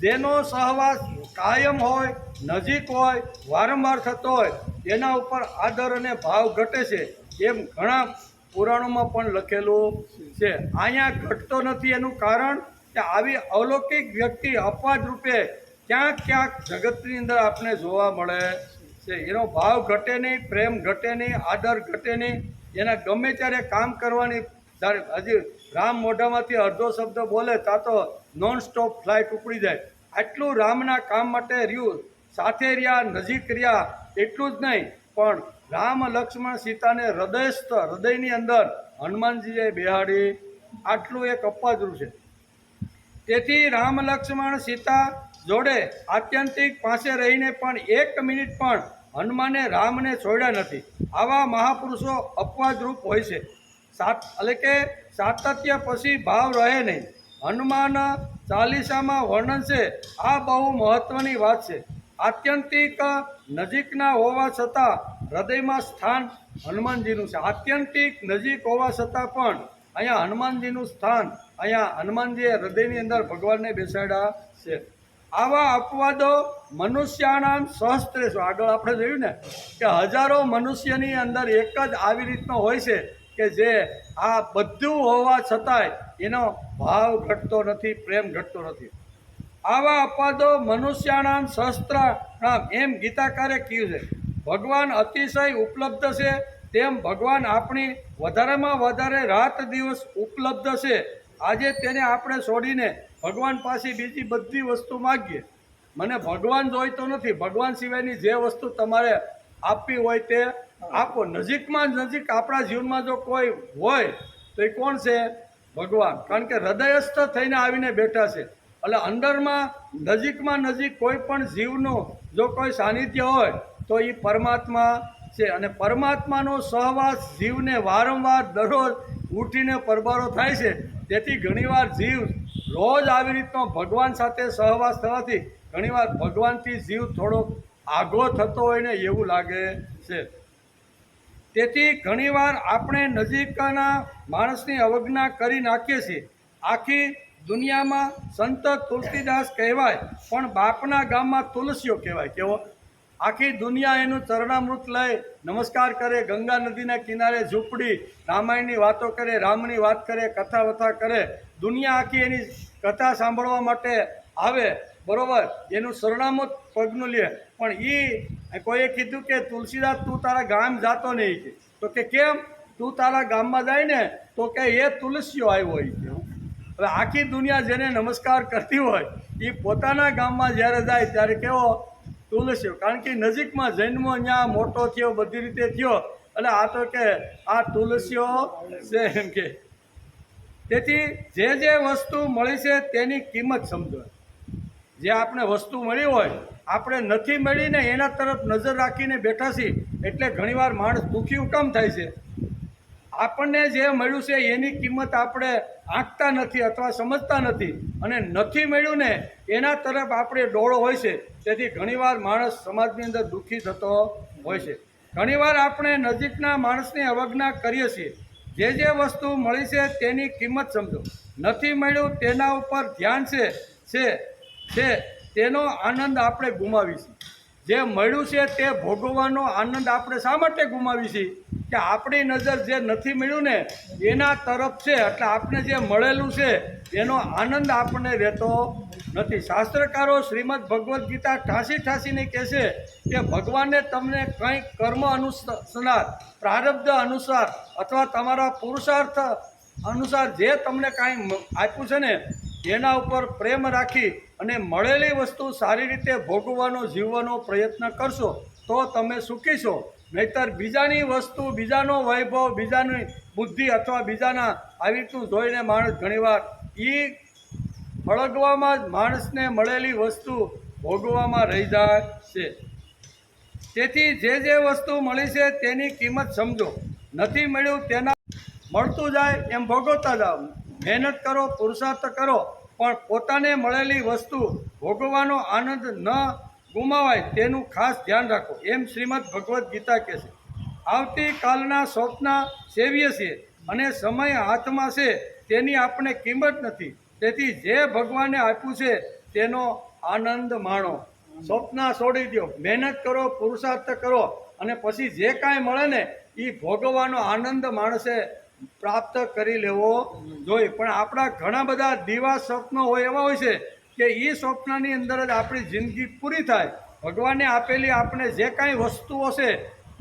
Speaker 1: જેનો સહવાસ કાયમ હોય, નજીક હોય, વારંવાર થતો હોય એના ઉપર આદર અને ભાવ ઘટે છે, એમ ઘણા પુરાણોમાં પણ લખેલું છે. અહીંયા ઘટતો નથી એનું કારણ કે આવી અલૌકિક વ્યક્તિ અપવાદ રૂપે ક્યાંક જગતની અંદર આપણે જોવા મળે છે. એનો ભાવ ઘટે નહીં, પ્રેમ ઘટે નહીં, આદર ઘટે નહીં. એના ગમે ત્યારે કામ કરવાની, હજી રામ મોઢામાંથી અડધો શબ્દ બોલે ત્યાં તો નોન સ્ટોપ ફ્લાઇટ ઉપડી જાય. આટલું રામના કામ માટે રહ્યું, સાથે રહ્યા, નજીક રહ્યા. એટલું જ નહીં પણ રામ, લક્ષ્મણ, સીતાને હૃદયની અંદર હનુમાનજીએ બેહાડી. આટલું એક અપવાદરૂપ છે. તેથી રામ, લક્ષ્મણ, સીતા જોડે આત્યંતિક પાસે રહીને પણ 1 મિનિટ પણ હનુમાને રામને છોડ્યા નથી. આવા મહાપુરુષો અપવાદરૂપ હોય છે. એટલે કે સાતત્ય પછી ભાવ રહે નહીં. હનુમાન ચાલીસામાં વર્ણન છે. આ બહુ મહત્વની વાત છે. આત્યંતિક નજીકના હોવા છતાં હૃદયમાં સ્થાન હનુમાનજીનું છે. આત્યંતિક નજીક હોવા છતાં પણ અહીંયા હનુમાનજીનું સ્થાન, અહીંયા હનુમાનજીએ હૃદયની અંદર ભગવાનને બેસાડ્યા છે. આવા અપવાદો મનુષ્યાનામ સહસ્ત્રેષુ. આગળ આપણે જોયું ને કે હજારો મનુષ્યની અંદર એક જ આવી રીતનો હોય છે કે જે આ બધું હોવા છતાંય એનો ભાવ ઘટતો નથી, પ્રેમ ઘટતો નથી. આવા અપવાદો મનુષ્યાનામ સહસ્ત્રાણામ એમ ગીતાકારે કહ્યું છે. ભગવાન અતિશય ઉપલબ્ધ છે તેમ ભગવાન આપણી વધારેમાં વધારે રાત દિવસ ઉપલબ્ધ છે. આજે તેને આપણે છોડીને ભગવાન પાસે બીજી બધી વસ્તુ માગીએ. મને ભગવાન જોઈતો નથી, ભગવાન સિવાયની જે વસ્તુ તમારે આપવી હોય તે આપો. નજીકમાં નજીક આપણા જીવનમાં જો કોઈ હોય તો એ કોણ છે? ભગવાન. કારણ કે હૃદયસ્થ થઈને આવીને બેઠા છે. એટલે અંદરમાં નજીકમાં નજીક કોઈ પણ જીવનું જો કોઈ સાનિધ્ય હોય તો એ પરમાત્મા છે. અને પરમાત્માનો સહવાસ જીવને વારંવાર દરરોજ ઉઠીને પરબારો થાય છે. તેથી ઘણીવાર જીવ રોજ આવી રીતનો ભગવાન સાથે સહવાસ થવાથી ઘણીવાર ભગવાનથી જીવ થોડોક આઘો થતો હોય ને એવું લાગે છે. તેથી ઘણીવાર આપણે નજીકના માણસની અવજ્ઞા કરી નાખીએ છીએ. આખી દુનિયામાં સંત તુલસીદાસ કહેવાય, પણ બાપના ગામમાં તુલસીઓ કહેવાય. કેવો? આખી દુનિયા એનું ચરણામૃત લઈ નમસ્કાર કરે, ગંગા નદીના કિનારે ઝૂંપડી, રામાયણની વાતો કરે, રામની વાત કરે, કથા વથા કરે. દુનિયા આખી એની કથા સાંભળવા માટે આવે, બરોબર? એનું સરનામું પગનું લે. પણ કોઈએ કીધું કે તુલસીદાસ તું તારા ગામ જાતો નહીં કે. તો કે કેમ? તું તારા ગામમાં જાય ને તો કે એ તુલસીઓ આવ્યો હોય કે. હવે આખી દુનિયા જેને નમસ્કાર કરતી હોય એ પોતાના ગામમાં જ્યારે જાય ત્યારે કેવો? તુલસીઓ. કારણ કે નજીકમાં જન્મ ત્યાં મોટો થયો, બધી રીતે થયો, એટલે આ તો કે આ તુલસીઓ છે એમ કે. તેથી જે વસ્તુ મળી છે તેની કિંમત સમજો. જે આપણે વસ્તુ મળી હોય, આપણે નથી મળીને એના તરફ નજર રાખીને બેઠા છીએ, એટલે ઘણીવાર માણસ દુઃખી હુકમ થાય છે. આપણને જે મળ્યું છે એની કિંમત આપણે આંકતા નથી અથવા સમજતા નથી, અને નથી મળ્યું ને એના તરફ આપણે ડોળો હોય છે. તેથી ઘણીવાર માણસ સમાજની અંદર દુઃખી થતો હોય છે. ઘણીવાર આપણે નજીકના માણસની અવજ્ઞા કરીએ છીએ. જે વસ્તુ મળી છે તેની કિંમત સમજો. નથી મળ્યું તેના ઉપર ધ્યાન છે તેનો આનંદ આપણે ગુમાવીશું. જે મળ્યું છે તે ભોગવવાનો આનંદ આપણે શા માટે ગુમાવીશું? કે આપણી નજર જે નથી મળ્યું ને એના તરફ છે, એટલે આપણે જે મળેલું છે એનો આનંદ આપણને રહેતો નથી. શાસ્ત્રકારો શ્રીમદ ભગવદ્ ગીતા ઠાંસીને કહેશે કે ભગવાને તમને કંઈક કર્મ અનુસાર, પ્રારબ્ધ અનુસાર અથવા તમારા પુરુષાર્થ અનુસાર જે તમને કાંઈ આપ્યું છે ને એના ઉપર પ્રેમ રાખી અને મળેલી વસ્તુ સારી રીતે ભોગવવાનો, જીવવાનો પ્રયત્ન કરશો તો તમે સુખી છો. નહીંતર બીજાની વસ્તુ, બીજાનો વૈભવ, બીજાની બુદ્ધિ અથવા બીજાના આવી રીતનું જોઈને માણસ ઘણીવાર ફળગવામાં જ માણસને મળેલી વસ્તુ ભોગવવામાં રહી જાય છે. તેથી જે વસ્તુ મળી છે તેની કિંમત સમજો. નથી મળ્યું તેના મળતું જાય એમ ભોગવતા જાઓ. મહેનત કરો, પુરુષાર્થ કરો, પણ પોતાને મળેલી વસ્તુ ભોગવવાનો આનંદ ન ગુમાવાય તેનું ખાસ ધ્યાન રાખો. એમ શ્રીમદ ભગવદ્ ગીતા કહે છે. આવતીકાલના સ્વપ્ન સેવીએ છીએ અને સમય હાથમાં છે તેની આપણે કિંમત નથી. તેથી જે ભગવાને આપ્યું છે તેનો આનંદ માણો. સ્વપ્ન છોડી દો, મહેનત કરો, પુરુષાર્થ કરો, અને પછી જે કાંઈ મળે ને એ ભોગવવાનો આનંદ માણસે પ્રાપ્ત કરી લેવો જોઈએ. પણ આપણા ઘણા બધા દીવા સ્વપ્નો હોય એવા હોય છે કે એ સ્વપ્નની અંદર જ આપણી જિંદગી પૂરી થાય. ભગવાને આપેલી આપણે જે કાંઈ વસ્તુઓ છે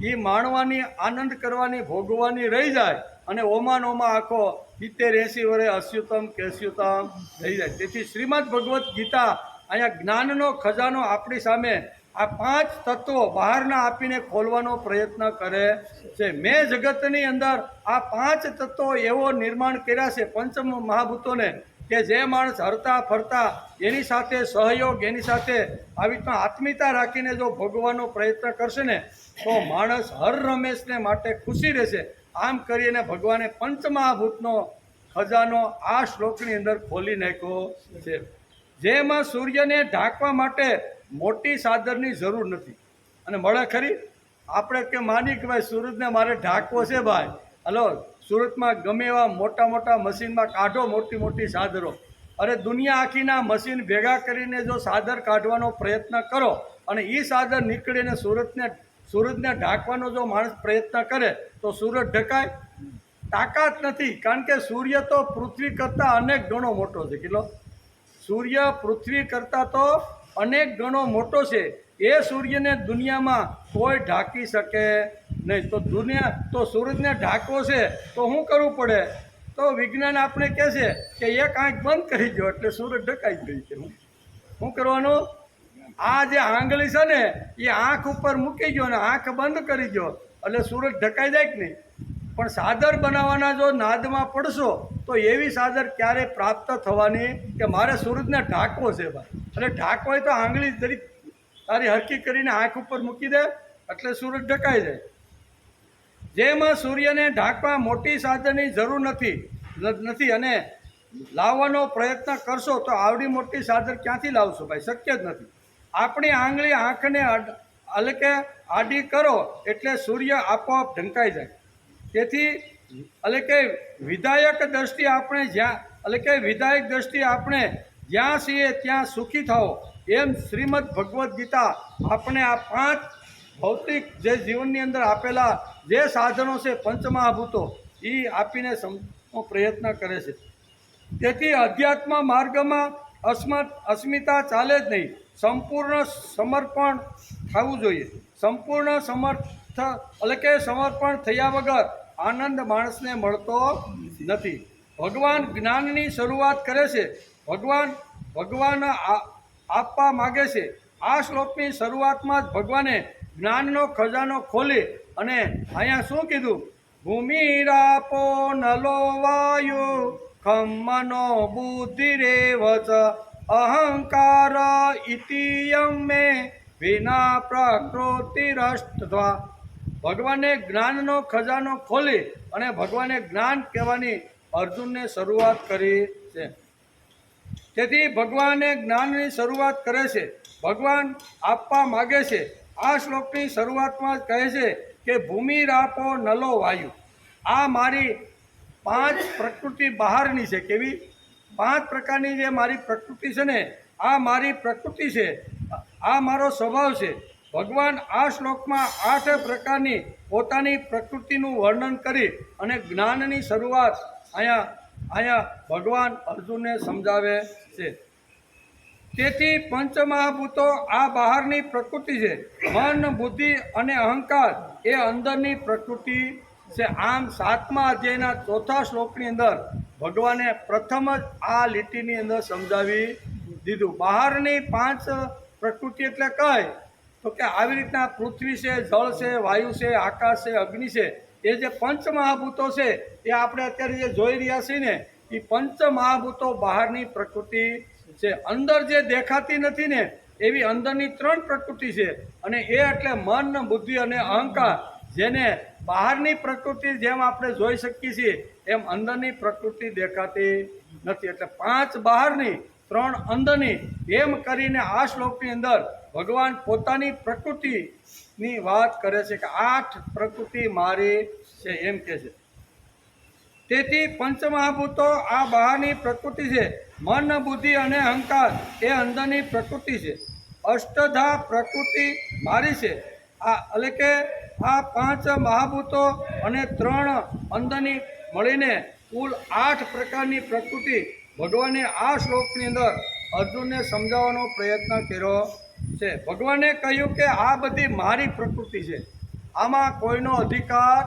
Speaker 1: એ માણવાની, આનંદ કરવાની, ભોગવવાની રહી જાય, અને ઓમાં આખો 70-80 વર્ષે અસ્યુતમ કેસ્યુતમ થઈ જાય. તેથી શ્રીમદ ભગવદ્ ગીતા અહીંયા જ્ઞાનનો ખજાનો આપણી સામે આ 5 તત્વો બહારના આપીને ખોલવાનો પ્રયત્ન કરે છે. મેં જગતની અંદર આ 5 તત્વો એવો નિર્માણ કર્યા છે પંચ મહાભૂતોને કે જે માણસ હરતા ફરતા એની સાથે સહયોગ, એની સાથે આવી રીતના આત્મીયતા રાખીને જો ભોગવવાનો પ્રયત્ન કરશે ને તો માણસ હર રમેશને માટે ખુશી રહેશે. આમ કરીને ભગવાને પંચમહાભૂતનો ખજાનો આ શ્લોકની અંદર ખોલી નાખ્યો છે. જેમાં સૂર્યને ઢાંકવા માટે મોટી ચાદરની જરૂર નથી. અને મળે ખરી? આપણે કે માની કે ભાઈ સૂરજને મારે ઢાંકવો છે ભાઈ, હલો સુરતમાં ગમે એવા મોટા મોટા મશીનમાં કાઢો મોટી મોટી ચાદરો. અરે દુનિયા આખીના મશીન ભેગા કરીને જો ચાદર કાઢવાનો પ્રયત્ન કરો અને એ ચાદર નીકળીને સૂરજને ઢાંકવાનો જો માણસ પ્રયત્ન કરે તો સૂરજ ઢકાય? તાકાત નથી. કારણ કે સૂર્ય તો પૃથ્વી કરતાં અનેક ગણો મોટો છે. કેટલો? સૂર્ય પૃથ્વી કરતાં તો અનેક ગણો મોટો છે. એ સૂર્યને દુનિયામાં કોઈ ઢાંકી શકે નહીં. તો સૂરજને ઢાંકવો છે તો શું કરવું પડે? તો વિજ્ઞાન આપણે કહે છે કે એક આંખ બંધ કરી દો એટલે સૂરજ ઢકાઈ ગઈ છે. શું કરવાનું? આ જે આંગળી છે ને એ આંખ ઉપર મૂકી ગયો ને આંખ બંધ કરી દો એટલે સૂરજ ઢકાઈ જાય કે નહીં? પણ ચાદર બનાવવાના જો નાદમાં પડશો તો એવી ચાદર ક્યારે પ્રાપ્ત થવાની કે મારે સૂરજને ઢાંકવો છે ભાઈ. એટલે ઢાંકવો હોય તો આંગળી જરી તારી હરકી કરીને આંખ ઉપર મૂકી દે એટલે સૂરજ ઢકાઈ જાય. જેમાં સૂર્યને ઢાંકવા મોટી ચાદરની જરૂર નથી અને લાવવાનો પ્રયત્ન કરશો તો આવડી મોટી ચાદર ક્યાંથી લાવશો ભાઈ? શક્ય જ નથી. આપણી આંગળી આંખને એટલે કે આડી કરો એટલે સૂર્ય આપોઆપ ઢંકાઈ જાય. તેથી એટલે કે વિધાયક દ્રષ્ટિ આપણે જ્યાં એટલે કે વિધાયક દ્રષ્ટિ આપણે જ્યાં છીએ ત્યાં સુખી થાઓ એમ શ્રીમદ ભગવદ્ ગીતા આપણે આ 5 ભૌતિક જે જીવનની અંદર આપેલા જે સાધનો છે પંચમહાભૂતો એ આપીને સમજવાનો પ્રયત્ન કરે છે. તેથી અધ્યાત્મ માર્ગમાં અસ્મિતા ચાલે જ નહીં. સંપૂર્ણ સમર્પણ થવું જોઈએ. સંપૂર્ણ એટલે કે સમર્પણ થયા વગર આનંદ માણસને મળતો નથી. ભગવાન જ્ઞાનની શરૂઆત કરે છે. ભગવાન આપવા માગે છે. આ શ્લોકની શરૂઆતમાં જ ભગવાને જ્ઞાનનો ખજાનો ખોલી અને અહીંયા શું કીધું? ભૂમિરાપો નલો વાયુ ખમ્મનો બુદ્ધિરેવ ચ અહંકાર ઇતિયમ મે વિના પ્રકૃતિરષ્ટધ્વા. ભગવાને જ્ઞાનનો ખજાનો ખોલી અને ભગવાને જ્ઞાન કહેવાની અર્જુનને શરૂઆત કરી છે. તેથી ભગવાને જ્ઞાનની શરૂઆત કરે છે. ભગવાન આપવા માગે છે. આ શ્લોકની શરૂઆતમાં જ કહે છે કે ભૂમિરાપો નલો વાયુ. આ મારી 5 પ્રકૃતિ બહારની છે. કેવી? 5 પ્રકારની જે મારી પ્રકૃતિ છે ને, આ મારી પ્રકૃતિ છે, આ મારો સ્વભાવ છે. ભગવાન આ શ્લોકમાં 8 પ્રકારની પોતાની પ્રકૃતિનું વર્ણન કરી અને જ્ઞાનની શરૂઆત અહીંયા ભગવાન અર્જુનને સમજાવે છે. તેથી પંચમહાભૂતો આ બહારની પ્રકૃતિ છે. મન, બુદ્ધિ અને અહંકાર એ અંદરની પ્રકૃતિ છે. આમ 7મા અધ્યાયના 4થા શ્લોકની અંદર ભગવાને પ્રથમ જ આ લીટીની અંદર સમજાવી દીધું. બહારની 5 પ્રકૃતિ એટલે કઈ? તો કે આવી રીતના પૃથ્વી છે, જળ છે, વાયુ છે, આકાશ છે, અગ્નિ છે, એ જે પંચમહાભૂતો છે એ આપણે અત્યારે જે જોઈ રહ્યા છીએ ને, એ પંચમહાભૂતો બહારની પ્રકૃતિ છે. અંદર જે દેખાતી નથી ને એવી અંદરની 3 પ્રકૃતિ છે. અને એ એટલે મન, બુદ્ધિ અને અહંકાર. જેને બહારની પ્રકૃતિ જેમ આપણે જોઈ શકીએ છીએ એમ અંદરની પ્રકૃતિ દેખાતી નથી. એટલે 5 બહારની 3 અંદરની એમ કરીને આ શ્લોકની અંદર ભગવાન પોતાની પ્રકૃતિની વાત કરે છે કે 8 પ્રકૃતિ મારી છે એમ કહે છે. તેથી પંચમહાભૂતો આ બહારની પ્રકૃતિ છે. મન, બુદ્ધિ અને અહંકાર એ અંદરની પ્રકૃતિ છે. અષ્ટધા પ્રકૃતિ મારી છે. આ એટલે કે આ 5 મહાભૂતો અને 3 અંદરની મળીને કુલ 8 પ્રકારની પ્રકૃતિ ભગવાને આ શ્લોકની અંદર અર્જુનને સમજાવવાનો પ્રયત્ન કર્યો છે. ભગવાને કહ્યું કે આ બધી મારી પ્રકૃતિ છે. આમાં કોઈનો અધિકાર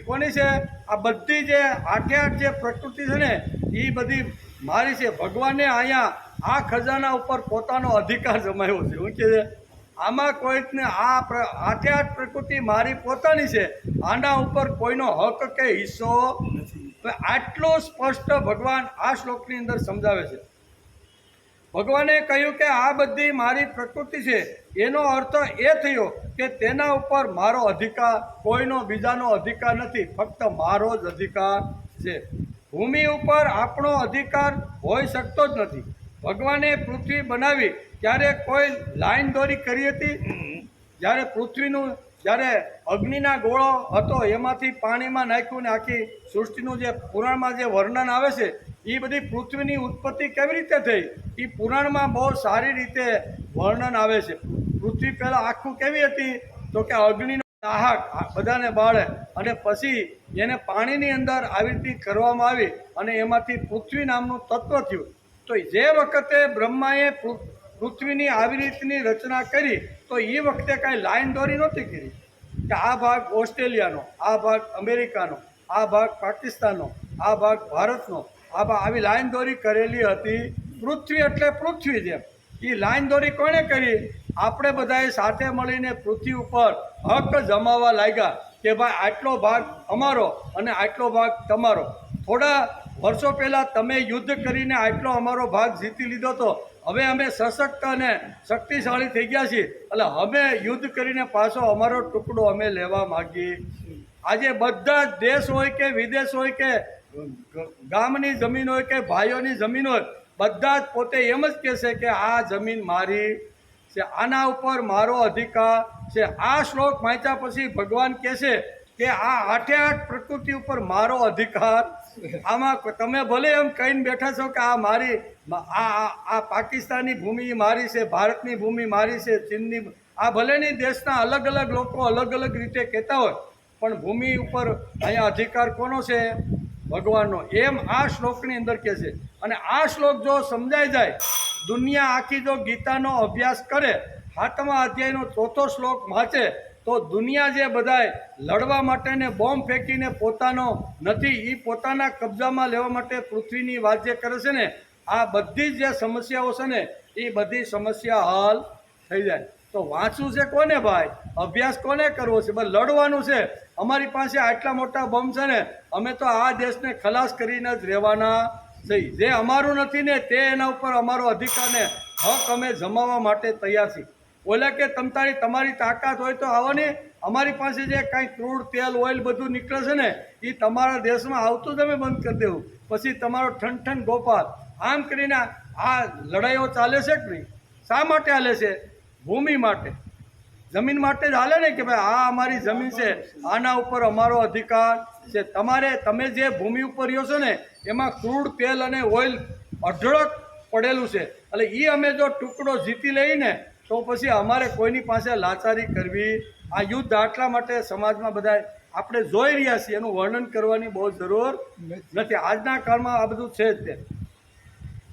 Speaker 1: કોની છે? આ બધી જે 8 જે પ્રકૃતિ છે ને એ બધી મારી છે. ભગવાને અહીંયા આ ખજાના ઉપર પોતાનો અધિકાર જમાવ્યો છે. શું કહે છે? આમાં કોઈને આ 8 પ્રકૃતિ મારી પોતાની છે, આના ઉપર કોઈનો હક કે હિસ્સો નથી. આટલું સ્પષ્ટ ભગવાન આ શ્લોકની અંદર સમજાવે છે. ભગવાને કહ્યું કે આ બધી મારી પ્રકૃતિ છે. એનો અર્થ એ થયો કે તેના ઉપર મારો અધિકાર, કોઈનો બીજાનો અધિકાર નથી, ફક્ત મારો જ અધિકાર છે. ભૂમિ ઉપર આપણો અધિકાર હોઈ શકતો જ નથી. ભગવાને પૃથ્વી બનાવી ત્યારે કોઈ લાઈન દોરી કરી હતી? જ્યારે પૃથ્વીનું જ્યારે અગ્નિના ગોળો હતો એમાંથી પાણીમાં નાખ્યું ને આખી સૃષ્ટિનું જે પુરાણમાં જે વર્ણન આવે છે એ બધી પૃથ્વીની ઉત્પત્તિ કેવી રીતે થઈ એ પુરાણમાં બહુ સારી રીતે વર્ણન આવે છે. પૃથ્વી પહેલાં આખું કેવી હતી? તો કે અગ્નિનો દાહક બધાને બાળે અને પછી એને પાણીની અંદર આવી રીતે કરવામાં આવી અને એમાંથી પૃથ્વી નામનું તત્વ થયું. તો જે વખતે બ્રહ્માએ પૃથ્વીની આવી રીતની રચના કરી તો એ વખતે કાંઈ લાઈન દોરી નહોતી કરી કે આ ભાગ ઓસ્ટ્રેલિયાનો, આ ભાગ અમેરિકાનો, આ ભાગ પાકિસ્તાનનો, આ ભાગ ભારતનો, આવી લાઈન દોરી કરેલી હતી. પૃથ્વી એટલે પૃથ્વી જેમ એ લાઈન દોરી કોણે કરી? આપણે બધાએ સાથે મળીને પૃથ્વી ઉપર હક જમાવવા લાગ્યા કે ભાઈ આટલો ભાગ અમારો અને આટલો ભાગ તમારો. થોડા વર્ષો પહેલાં તમે યુદ્ધ કરીને આટલો અમારો ભાગ જીતી લીધો હતો, હવે અમે સશક્ત અને શક્તિશાળી થઈ ગયા છીએ એટલે અમે યુદ્ધ કરીને પાછો અમારો ટુકડો અમે લેવા માગીએ. આજે બધા જ દેશ હોય કે વિદેશ હોય કે ગામની જમીન હોય કે ભાઈઓની જમીન હોય, બધા જ પોતે એમ જ કહેશે કે આ જમીન મારી છે, આના ઉપર મારો અધિકાર છે. આ શ્લોક વાંચ્યા પછી ભગવાન કહે છે કે આ આઠે આઠ પ્રકૃતિ ઉપર મારો અધિકાર. આમાં તમે ભલે એમ કહીને બેઠા છો કે આ મારી આ પાકિસ્તાની ભૂમિ મારી છે, ભારતની ભૂમિ મારી છે, ચીનની, આ ભલેની દેશના અલગ અલગ લોકો અલગ અલગ રીતે કહેતા હોય, પણ ભૂમિ ઉપર અહીંયા અધિકાર કોનો છે? ભગવાનનો. એમ આ શ્લોકની અંદર કહે છે. અને આ શ્લોક જો સમજાઈ જાય, દુનિયા આખી જો ગીતાનો અભ્યાસ કરે, 7મા અધ્યાયનો 4થો શ્લોક વાંચે, તો દુનિયા જે બધાય લડવા માટેને બોમ્બ ફેંકીને પોતાનો નથી, એ પોતાના કબજામાં લેવા માટે પૃથ્વીની વાત જે કરે છે ને, આ બધી જ જે સમસ્યાઓ છે ને, એ બધી સમસ્યા હલ થઈ જાય. તો વાંચવું છે કોને ભાઈ? અભ્યાસ કોને કરવો છે? બસ લડવાનું છે. અમારી પાસે આટલા મોટા બોમ્બ છે ને, અમે તો આ દેશને ખલાસ કરીને જ રહેવાના છીએ. જે અમારું નથી ને તે એના ઉપર અમારો અધિકારને હક અમે જમાવવા માટે તૈયાર છીએ. ઓલા કે તમારી તાકાત હોય તો આવો ને, અમારી પાસે જે કાંઈ ક્રૂડ તેલ ઓઇલ બધું નીકળે છે ને, એ તમારા દેશમાં આવતું જ અમે બંધ કરી દેવું. પછી તમારો ઠન ગોપાલ આમ કરીને આ લડાઈઓ ચાલે છે કે નહીં? શા માટે હાલે છે? ભૂમિ માટે, જમીન માટે જ હાલે ને, કે ભાઈ આ અમારી જમીન છે, આના ઉપર અમારો અધિકાર છે. તમે જે ભૂમિ ઉપર રહ્યો છો ને, એમાં ક્રૂડ તેલ અને ઓઇલ અઢળક પડેલું છે. એટલે એ અમે જો ટુકડો જીતી લઈને, તો પછી અમારે કોઈની પાસે લાચારી કરવી. આ યુદ્ધ આટલા માટે સમાજમાં બધા આપણે જોઈ રહ્યા છીએ, એનું વર્ણન કરવાની બહુ જરૂર નથી. આજના કાળમાં આ બધું છે જ તે.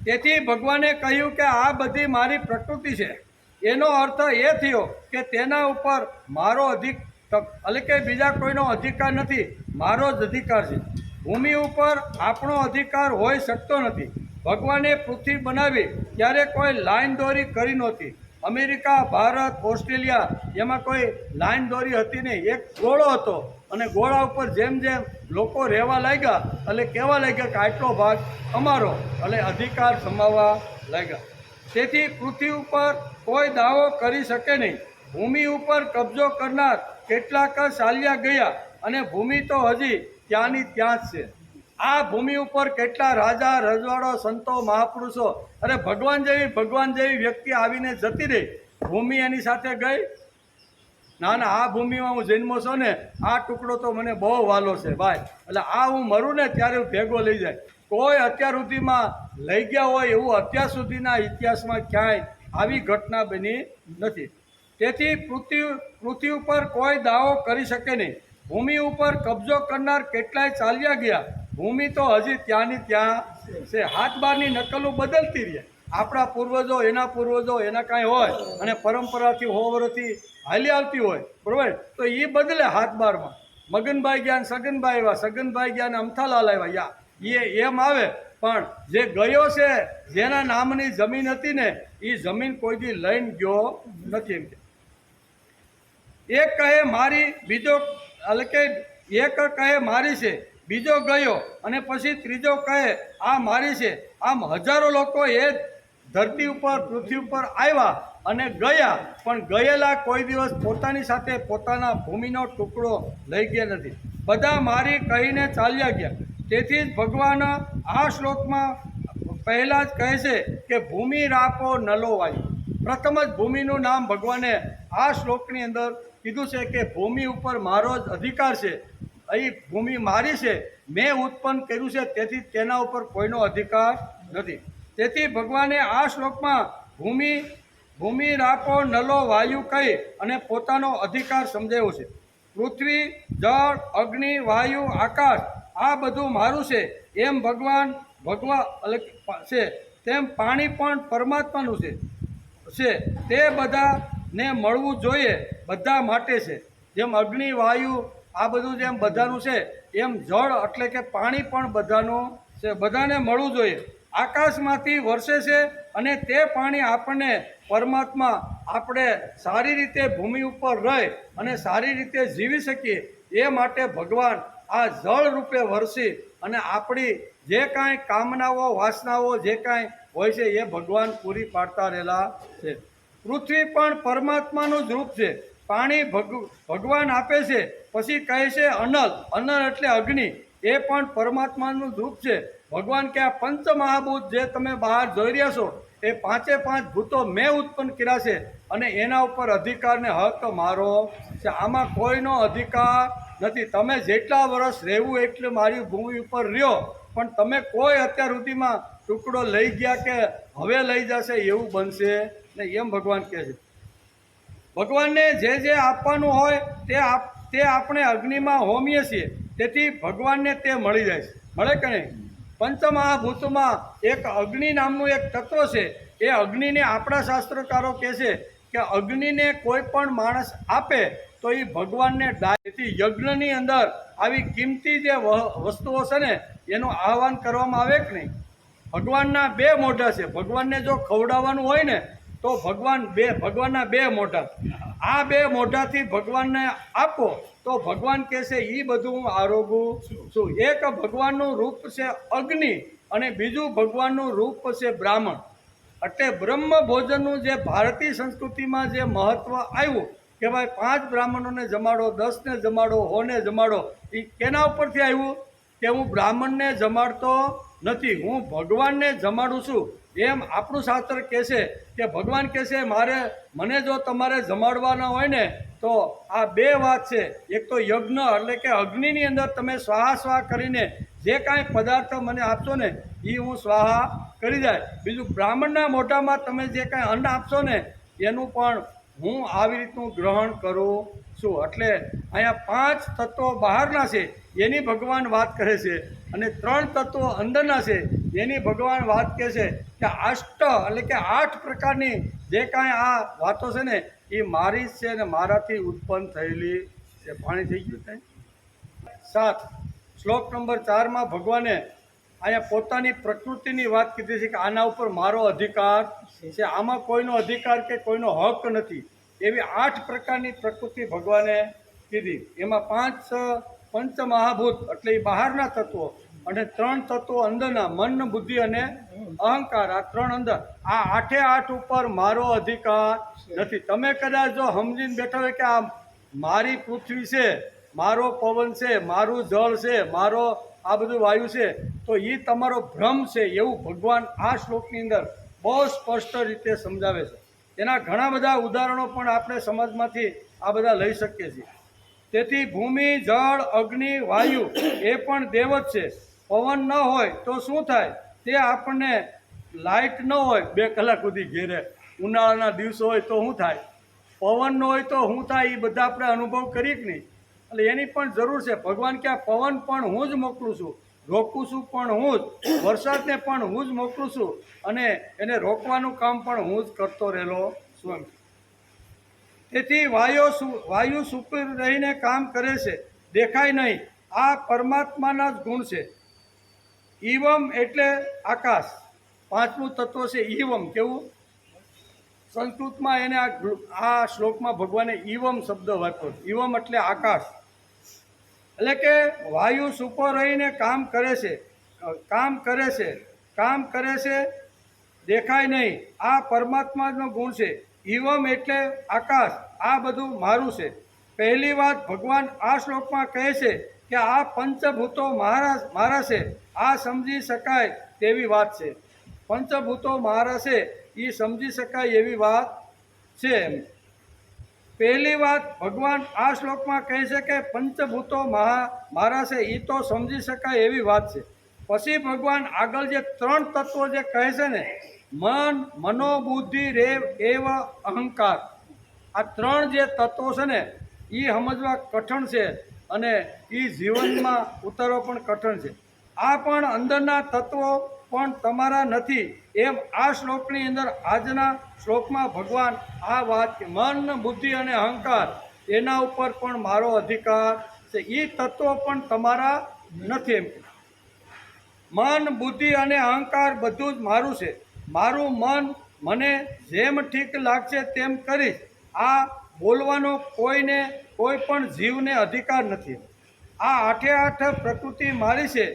Speaker 1: તેથી ભગવાને કહ્યું કે આ બધી મારી પ્રકૃતિ છે. એનો અર્થ એ થયો કે તેના ઉપર મારો એટલે કે બીજા કોઈનો અધિકાર નથી, મારો જ અધિકાર છે. ભૂમિ ઉપર આપણો અધિકાર હોઈ શકતો નથી. ભગવાને પૃથ્વી બનાવી ત્યારે કોઈ લાઈન દોરી કરી નહોતી. અમેરિકા, ભારત, ઓસ્ટ્રેલિયા, એમાં કોઈ લાઈન દોરી હતી નહીં. એક ગોળો હતો, અને ગોળા ઉપર જેમ જેમ લોકો રહેવા લાગ્યા, એટલે કહેવા લાગ્યા કે આટલો ભાગ અમારો, એટલે અધિકાર સમાવવા લાગ્યા. તેથી પૃથ્વી ઉપર કોઈ દાવો કરી શકે નહીં. ભૂમિ ઉપર કબજો કરનાર કેટલાક ચાલ્યા ગયા, અને ભૂમિ તો હજી ત્યાંની ત્યાં જ છે. આ ભૂમિ ઉપર કેટલા રાજા રજવાડો, સંતો, મહાપુરુષો, અરે ભગવાન જેવી વ્યક્તિ આવીને જતી રહી, ભૂમિ એની સાથે ગઈ? ના, આ ભૂમિમાં હું જન્મો છું ને, આ ટુકડો તો મને બહુ વાલો છે ભાઈ, એટલે આ હું મરું ને ત્યારે હું ભેગો લઈ જાય. કોઈ અત્યાર સુધીમાં લઈ ગયા હોય એવું અત્યાર સુધીના ઇતિહાસમાં ક્યાંય આવી ઘટના બની નથી. તેથી પૃથ્વી ઉપર કોઈ દાવો કરી શકે નહીં. ભૂમિ ઉપર કબજો કરનાર કેટલાય ચાલ્યા ગયા, ભૂમિ તો હજી ત્યાંની ત્યાં છે. હાથ બારની નકલો બદલતી રહે. આપણા પૂર્વજો, એના કાંઈ હોય, અને પરંપરાથી 100 વર્ષથી હાલી આવતી હોય, બરાબર, તો એ બદલે હાથ બારમાં. મગનભાઈ ગયા, સગનભાઈ આવ્યા, સગનભાઈ ગયા ને અમથાલાલ આવ્યા, એમ આવે. પણ જે ગયો છે, જેના નામની જમીન હતી ને, એ જમીન કોઈ દી લઈને ગયો નથી. એક કહે મારી, બીજો એટલે કે એક કહે મારી છે, બીજો ગયો, અને પછી ત્રીજો કહે આ મારી છે. આમ હજારો લોકો એ ધરતી ઉપર, પૃથ્વી ઉપર આવ્યા અને ગયા, પણ ગયેલા કોઈ દિવસ પોતાની સાથે પોતાના ભૂમિનો ટુકડો લઈ ગયા નથી. બધા મારી કહીને ચાલ્યા ગયા. તેથી જ ભગવાન આ શ્લોકમાં પહેલાં જ કહે છે કે ભૂમિ રાપો નલો વાયુ. પ્રથમ જ ભૂમિનું નામ ભગવાને આ શ્લોકની અંદર કીધું છે કે ભૂમિ ઉપર મારો જ અધિકાર છે. અહીં ભૂમિ મારી છે, મેં ઉત્પન્ન કર્યું છે, તેથી તેના ઉપર કોઈનો અધિકાર નથી. તેથી ભગવાને આ શ્લોકમાં ભૂમિ રાપો નલો વાયુ કહી અને પોતાનો અધિકાર સમજાવ્યો છે. પૃથ્વી, જળ, અગ્નિ, વાયુ, આકાશ, આ બધું મારું છે. એમ ભગવાન છે, તેમ પાણી પણ પરમાત્માનું છે. તે બધાને મળવું જોઈએ, બધા માટે છે. જેમ અગ્નિ, વાયુ, આ બધું જેમ બધાનું છે, એમ જળ એટલે કે પાણી પણ બધાનું છે, બધાને મળવું જોઈએ. આકાશમાંથી વરસે છે, અને તે પાણી આપણને પરમાત્મા, આપણે સારી રીતે ભૂમિ ઉપર રહી અને સારી રીતે જીવી શકીએ એ માટે ભગવાન આ જળ રૂપે વરસી અને આપણી જે કાંઈ કામનાઓ, વાસનાઓ જે કાંઈ હોય છે એ ભગવાન પૂરી પાડતા રહેલા છે. પૃથ્વી પણ પરમાત્માનું જ રૂપ છે. પાણી ભગવાન આપે છે. પછી કહે છે અનલ એટલે અગ્નિ, એ પણ પરમાત્માનું રૂપ છે. ભગવાન કે આ પંચ મહાભૂત જે તમે બહાર જોઈ રહ્યા છો એ પાંચે પાંચ ભૂતો મેં ઉત્પન્ન કર્યા છે અને એના ઉપર અધિકાર ને હક મારો છે. આમાં કોઈનો અધિકાર નથી. તમે જેટલા વર્ષ રહેવું એટલે મારી ભૂમિ ઉપર રહ્યો, પણ તમે કોઈ અત્યાર સુધીમાં ટુકડો લઈ ગયા કે હવે લઈ જશે એવું બનશે નહીં, એમ ભગવાન કહે છે. ભગવાનને જે જે આપવાનું હોય તે આપણે અગ્નિમાં હોમીએ છીએ, તેથી ભગવાનને તે મળી જાય છે. મળે કે નહીં? પંચમહાભૂતમાં એક અગ્નિ નામનું એક તત્વ છે. એ અગ્નિને આપણા શાસ્ત્રકારો કહે છે કે અગ્નિને કોઈ પણ માણસ આપે તો એ ભગવાનને તેથી યજ્ઞની અંદર આવી કિંમતી જે વસ્તુઓ છે ને એનું આહવાન કરવામાં આવે કે નહીં. ભગવાનના બે મોઢા છે. ભગવાનને જો ખવડાવવાનું હોય ને તો ભગવાનના બે મોઢા. આ બે મોઢાથી ભગવાનને આપો તો ભગવાન કહેશે એ બધું હું આરોગું છું. એક ભગવાનનું રૂપ છે અગ્નિ અને બીજું ભગવાનનું રૂપ છે બ્રાહ્મણ. એટલે બ્રહ્મ ભોજનનું જે ભારતીય સંસ્કૃતિમાં જે મહત્વ આવ્યું કે ભાઈ 5 બ્રાહ્મણોને જમાડો, 10 ને જમાડો, 100 ને જમાડો, એ કેના ઉપરથી આવ્યું કે હું બ્રાહ્મણને જમાડતો નથી, હું ભગવાનને જમાડું છું. એમ આપણું શાસ્ત્ર કહે છે કે ભગવાન કહે છે મને જો તમારે જમાડવાના હોય ને તો આ બે વાત છે. એક તો યજ્ઞ એટલે કે અગ્નિની અંદર તમે સ્વાહા સ્વાહા કરીને જે કાંઈ પદાર્થ મને આપશો ને એ હું સ્વાહા કરી જાય. બીજું બ્રાહ્મણના મોઢામાં તમે જે કાંઈ અન્ન આપશો ને એનું પણ હું આવી રીતનું ગ્રહણ કરું છું. એટલે અહીંયા 5 તત્વો બહારના છે એની ભગવાન વાત કરે છે અને 3 તત્વો અંદરના છે એની ભગવાન વાત કહે છે કે અષ્ટ એટલે કે 8 પ્રકારની જે કાંઈ આ વાતો છે ને એ મારી જ છે અને મારાથી ઉત્પન્ન થયેલી છે. પાણી થઈ ગયું થાય. 7 શ્લોક નંબર 4માં ભગવાને અહીંયા પોતાની પ્રકૃતિની વાત કીધી છે કે આના ઉપર મારો અધિકાર છે, આમાં કોઈનો અધિકાર કે કોઈનો હક નથી. એવી 8 પ્રકારની પ્રકૃતિ ભગવાને કીધી. એમાં 5 પંચમહાભૂત એટલે એ બહારના તત્વો અને 3 તત્વો અંદરના મન, બુદ્ધિ અને અહંકાર. આ 3 અંદર. આ 8 ઉપર મારો અધિકાર નથી. તમે કદાચ જો સમજીને બેઠા હોય કે આ મારી પૃથ્વી છે, મારો પવન છે, મારું જળ છે, મારો આ બધું વાયુ છે, તો એ તમારો ભ્રમ છે એવું ભગવાન આ શ્લોકની અંદર બહુ સ્પષ્ટ રીતે સમજાવે છે. એના ઘણા બધા ઉદાહરણો પણ આપણે સમાજમાંથી આ બધા લઈ શકીએ છીએ. તેથી ભૂમિ, જળ, અગ્નિ, વાયુ એ પણ દેવ જ છે. પવન ન હોય તો શું થાય? તે આપણને લાઇટ ન હોય 2 કલાક સુધી ઘેરે, ઉનાળાના દિવસો હોય તો શું થાય? પવન ન હોય તો શું થાય? એ બધા આપણે અનુભવ કરીએ કે નહીં? એટલે એની પણ જરૂર છે. ભગવાન કે આ પવન પણ હું જ મોકલું છું, રોકું છું પણ હું જ, વરસાદને પણ હું જ મોકલું છું અને એને રોકવાનું કામ પણ હું જ કરતો રહેલો છું. તેથી વાયુ સુપર રહીને કામ કરે છે, દેખાય નહીં. આ પરમાત્માના જ ગુણ છે. ઈવમ એટલે આકાશ. 5મું તત્વ છે ઈવમ. કેવું? સંસ્કૃતમાં એને આ શ્લોકમાં ભગવાને ઈવમ શબ્દ વાપર્યો. ઈવમ એટલે આકાશ. એટલે કે વાયુ સુપર રહીને કામ કરે છે, દેખાય નહીં. આ પરમાત્માનો ગુણ છે. ઈવમ એટલે આકાશ. આ બધું મારું છે. પહેલી વાત ભગવાન આ શ્લોકમાં કહે છે કે આ પંચભૂતો મારા છે. આ સમજી શકાય તેવી વાત છે. પંચભૂતો મારા છે એ સમજી શકાય એવી વાત છે. પહેલી વાત ભગવાન આ શ્લોકમાં કહે છે કે પંચભૂતો મારા છે એ તો સમજી શકાય એવી વાત છે. પછી ભગવાન આગળ જે 3 તત્વો જે કહે છે ને, મન, મનોબુદ્ધિ, રેવ એવ અહંકાર, આ 3 જે તત્વો છે ને એ સમજવા કઠણ છે અને એ જીવનમાં ઉતારવા પણ કઠણ છે. આ પણ અંદરના તત્વો પણ તમારા નથી એમ આ શ્લોકની અંદર આજના શ્લોકમાં ભગવાન આ વાત મન, બુદ્ધિ અને અહંકાર એના ઉપર પણ મારો અધિકાર છે. એ તત્વો પણ તમારા નથી એમ. મન, બુદ્ધિ અને અહંકાર બધું જ મારું છે. મારું મન મને જેમ ઠીક લાગશે તેમ કરીશ. આ બોલવાનો કોઈ પણ જીવને અધિકાર નથી. આ 8 પ્રકૃતિ મારી છે.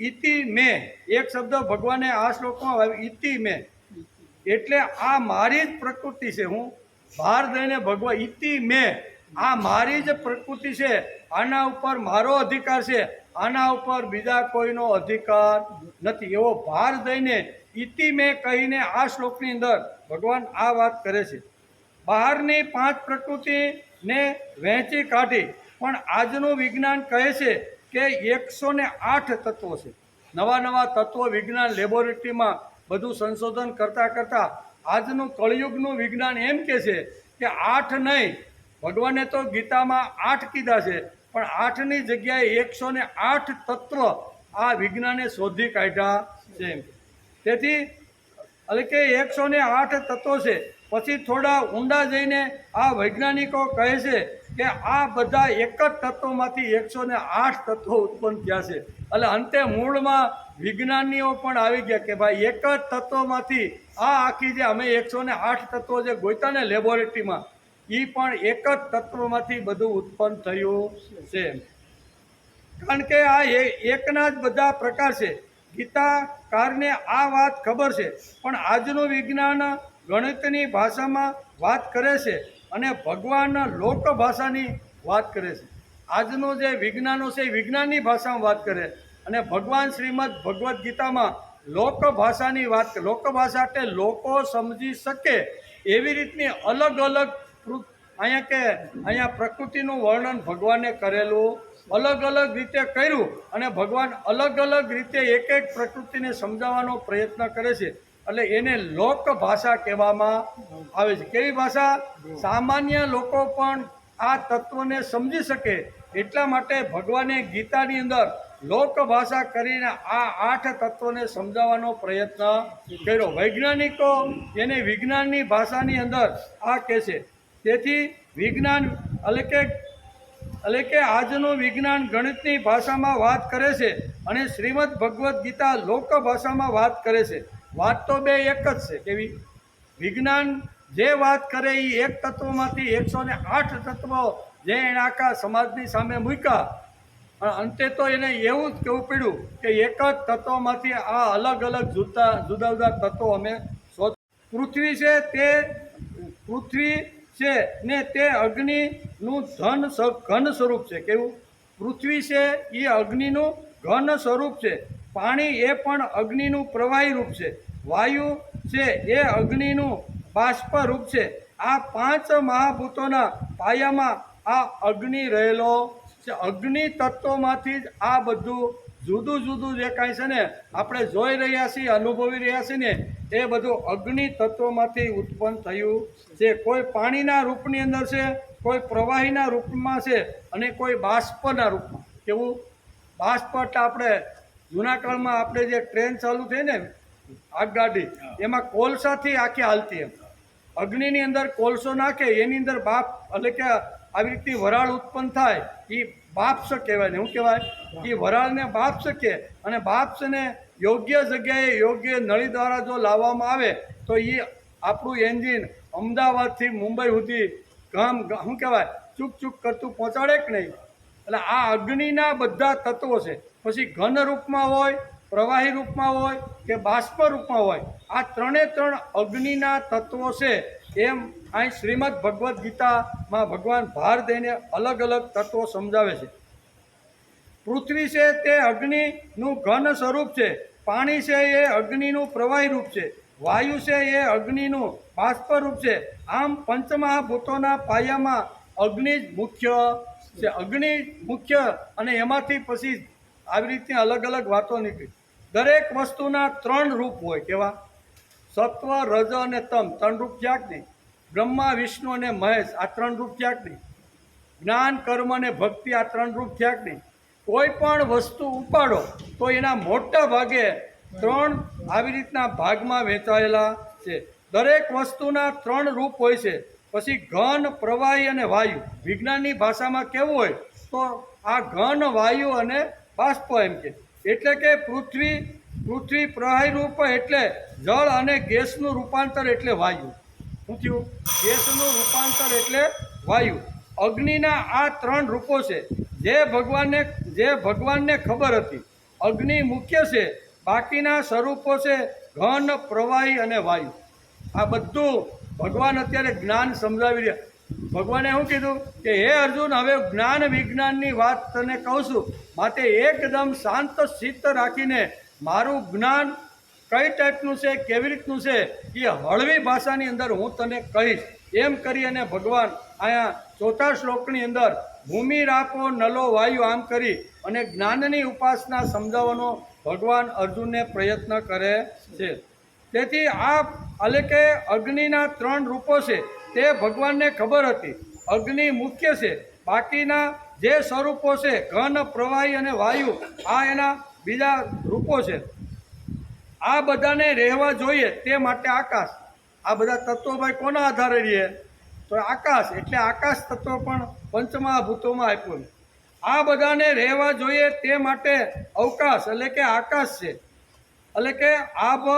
Speaker 1: ઇતિ મેં એક શબ્દ ભગવાને આ શ્લોકમાં આવ્યો, ઇતિ મેં એટલે આ મારી જ પ્રકૃતિ છે. હું બહાર દઈને ભગવાન ઇતિ મેં, આ મારી જ પ્રકૃતિ છે, આના ઉપર મારો અધિકાર છે. આના ઉપર બીજા કોઈનો અધિકાર નથી, એવો ભાર દઈને ઇતિ મેં કહીને આ શ્લોકની અંદર ભગવાન આ વાત કરે છે. બહારની 5 પ્રકૃતિને વહેંચી કાઢી, પણ આજનું વિજ્ઞાન કહે છે કે 108 તત્વો છે. નવા નવા તત્વો વિજ્ઞાન લેબોરેટરીમાં બધું સંશોધન કરતાં આજનું કળિયુગનું વિજ્ઞાન એમ કહે છે કે 8 નહીં, ભગવાને તો ગીતામાં 8 કીધા છે, પણ 8ની જગ્યાએ 108 તત્વ આ વિજ્ઞાને શોધી કાઢ્યા છે. તેથી એટલે કે 108 તત્વો છે. પછી થોડા ઊંડા જઈને આ વૈજ્ઞાનિકો કહે છે કે આ બધા એક જ તત્વોમાંથી 108 તત્વો ઉત્પન્ન થયા છે. એટલે અંતે મૂળમાં વિજ્ઞાનીઓ પણ આવી ગયા કે ભાઈ એક જ તત્વોમાંથી આ આખી જે અમે 108 તત્વો જે ગોત્યા ને લેબોરેટરીમાં, એ પણ એક જ તત્વમાંથી બધું ઉત્પન્ન થયું છે. કારણ કે આ એકના જ બધા પ્રકાર છે. ગીતાકારને આ વાત ખબર છે, પણ આજનું વિજ્ઞાન ગણિતની ભાષામાં વાત કરે છે અને ભગવાન લોક ભાષાની વાત કરે છે. આજનું જે વિજ્ઞાનો છે એ વિજ્ઞાનની ભાષામાં વાત કરે, અને ભગવાન શ્રીમદ ભગવદ્ ગીતામાં લોક ભાષાની વાત કરે. લોક ભાષા એટલે લોકો સમજી શકે એવી રીતની અલગ અલગ અહીંયા પ્રકૃતિનું વર્ણન ભગવાને કરેલું, અલગ અલગ રીતે કર્યું, અને ભગવાન અલગ અલગ રીતે એક એક પ્રકૃતિને સમજાવવાનો પ્રયત્ન કરે છે. એટલે એને લોક ભાષા કહેવામાં આવે છે. કેવી ભાષા? સામાન્ય લોકો પણ આ તત્વને સમજી શકે એટલા માટે ભગવાને ગીતાની અંદર લોક ભાષા કરીને આ 8 તત્વોને સમજાવવાનો પ્રયત્ન કર્યો. વૈજ્ઞાનિકો એને વિજ્ઞાનની ભાષાની અંદર આ કહે છે. તેથી વિજ્ઞાન એટલે કે આજનું વિજ્ઞાન ગણિતની ભાષામાં વાત કરે છે અને શ્રીમદ ભગવદ્ ગીતા લોક ભાષામાં વાત કરે છે. વાત તો બે એક જ છે. કેવી? વિજ્ઞાન જે વાત કરે એ એક તત્વોમાંથી 108 તત્વો જે એણે આખા સમાજની સામે મૂક્યા, અને અંતે તો એને એવું જ કહેવું પડ્યું કે એક જ તત્વોમાંથી આ અલગ અલગ જુદા જુદા તત્વો અમે શોધ. પૃથ્વી છે ને તે અગ્નિનું ઘન સ્વરૂપ છે. કેવું? પૃથ્વી છે એ અગ્નિનું ઘન સ્વરૂપ છે. પાણી એ પણ અગ્નિનું પ્રવાહી રૂપ છે. વાયુ છે એ અગ્નિનું બાષ્પ રૂપ છે. આ 5 મહાભૂતોના પાયામાં આ અગ્નિ રહેલો છે. અગ્નિ તત્વોમાંથી જ આ બધું જુદું જુદું જે કાંઈ છે ને આપણે જોઈ રહ્યા છીએ, અનુભવી રહ્યા છીએ ને, એ બધું અગ્નિ તત્વોમાંથી ઉત્પન્ન થયું છે. કોઈ પાણીના રૂપની અંદર છે, કોઈ પ્રવાહીના રૂપમાં છે, અને કોઈ બાષ્પના રૂપમાં. કેવું? બાષ્પ એટલે આપણે જૂના કાળમાં આપણે જે ટ્રેન ચાલુ થઈ ને આગગાડી, એમાં કોલસાથી આખી હાલતી. એમ અગ્નિની અંદર કોલસો નાખે, એની અંદર બાપ એટલે કે આવી રીતની વરાળ ઉત્પન્ન થાય, એ બાષ્પ કહેવાય ને. શું કહેવાય? એ વરાળને બાષ્પ કહે. અને બાષ્પને યોગ્ય જગ્યાએ યોગ્ય નળી દ્વારા જો લાવવામાં આવે તો એ આપણું એન્જિન અમદાવાદથી મુંબઈ સુધી શું કહેવાય ચૂક ચૂક કરતું પહોંચાડે કે નહીં? એટલે આ અગ્નિના બધા તત્વો છે. પછી ઘન રૂપમાં હોય, પ્રવાહી રૂપમાં હોય કે બાષ્પ રૂપમાં હોય, આ 3 અગ્નિના તત્વો છે. એમ અહીં શ્રીમદ ભગવદ્ ગીતામાં ભગવાન ભાર દઈને અલગ અલગ તત્વો સમજાવે છે. પૃથ્વી છે તે અગ્નિનું ઘન સ્વરૂપ છે. પાણી છે એ અગ્નિનું પ્રવાહી રૂપ છે. વાયુ છે એ અગ્નિનું બાષ્પ રૂપ છે. આમ પંચમહાભૂતોના પાયામાં અગ્નિ જ મુખ્ય છે. અગ્નિ મુખ્ય, અને એમાંથી પછી આવી રીતની અલગ અલગ વાતો નીકળી. દરેક વસ્તુના 3 રૂપ હોય. કેવા? સત્વ, રજ અને તમ 3 રૂપ થયા કે નહીં? બ્રહ્મા, વિષ્ણુ અને મહેશ આ 3 રૂપ થયા કે નહીં? જ્ઞાન, કર્મ અને ભક્તિ આ 3 રૂપ થયા કે નહીં? કોઈ પણ વસ્તુ ઉપાડો તો એના મોટા ભાગે 3 આવી રીતના ભાગમાં વહેંચાયેલા છે. દરેક વસ્તુના 3 રૂપ હોય છે. પછી ઘન, પ્રવાહી અને વાયુ. વિજ્ઞાનની ભાષામાં કેવું હોય તો આ ઘન, વાયુ અને બાષ્પ એમ કે. એટલે કે પૃથ્વી પ્રવાહી રૂપ એટલે જળ, અને ગેસનું રૂપાંતર એટલે વાયુ. શું થયું? ગેસનું રૂપાંતર એટલે વાયુ. અગ્નિના આ 3 રૂપો છે જે ભગવાનને ખબર હતી. અગ્નિ મુખ્ય છે, બાકીના સ્વરૂપો છે ઘન, પ્રવાહી અને વાયુ. આ બધું ભગવાન અત્યારે જ્ઞાન સમજાવી રહ્યા. ભગવાને શું કીધું કે હે અર્જુન, હવે જ્ઞાન વિજ્ઞાનની વાત તને કહું છું, માટે એકદમ શાંત ચિત્ત રાખીને મારું જ્ઞાન કઈ ટાઈપનું છે, કેવી રીતનું છે, એ હળવી ભાષાની અંદર હું તને કહીશ. એમ કરી અને ભગવાન અહીંયા ચોથા શ્લોકની અંદર ભૂમિ રાપો નલો વાયુ આમ કરી અને જ્ઞાનની ઉપાસના સમજાવવાનો ભગવાન અર્જુનને પ્રયત્ન કરે છે. તેથી આ એટલે કે અગ્નિના 3 રૂપો છે તે ભગવાનને ખબર હતી. અગ્નિ મુખ્ય છે, બાકીના જે સ્વરૂપો છે ઘન, પ્રવાહી અને વાયુ, આ એના બીજા રૂપો છે. આ બધાને રહેવા જોઈએ તે માટે આકાશ. આ બધા તત્વો ભાઈ કોના આધારે રહે? તો આકાશ. એટલે આકાશ તત્વ પણ પંચમહાભૂતોમાં આપ્યું. આ બધાને રહેવા જોઈએ તે માટે અવકાશ એટલે કે આકાશ છે. એટલે કે આભ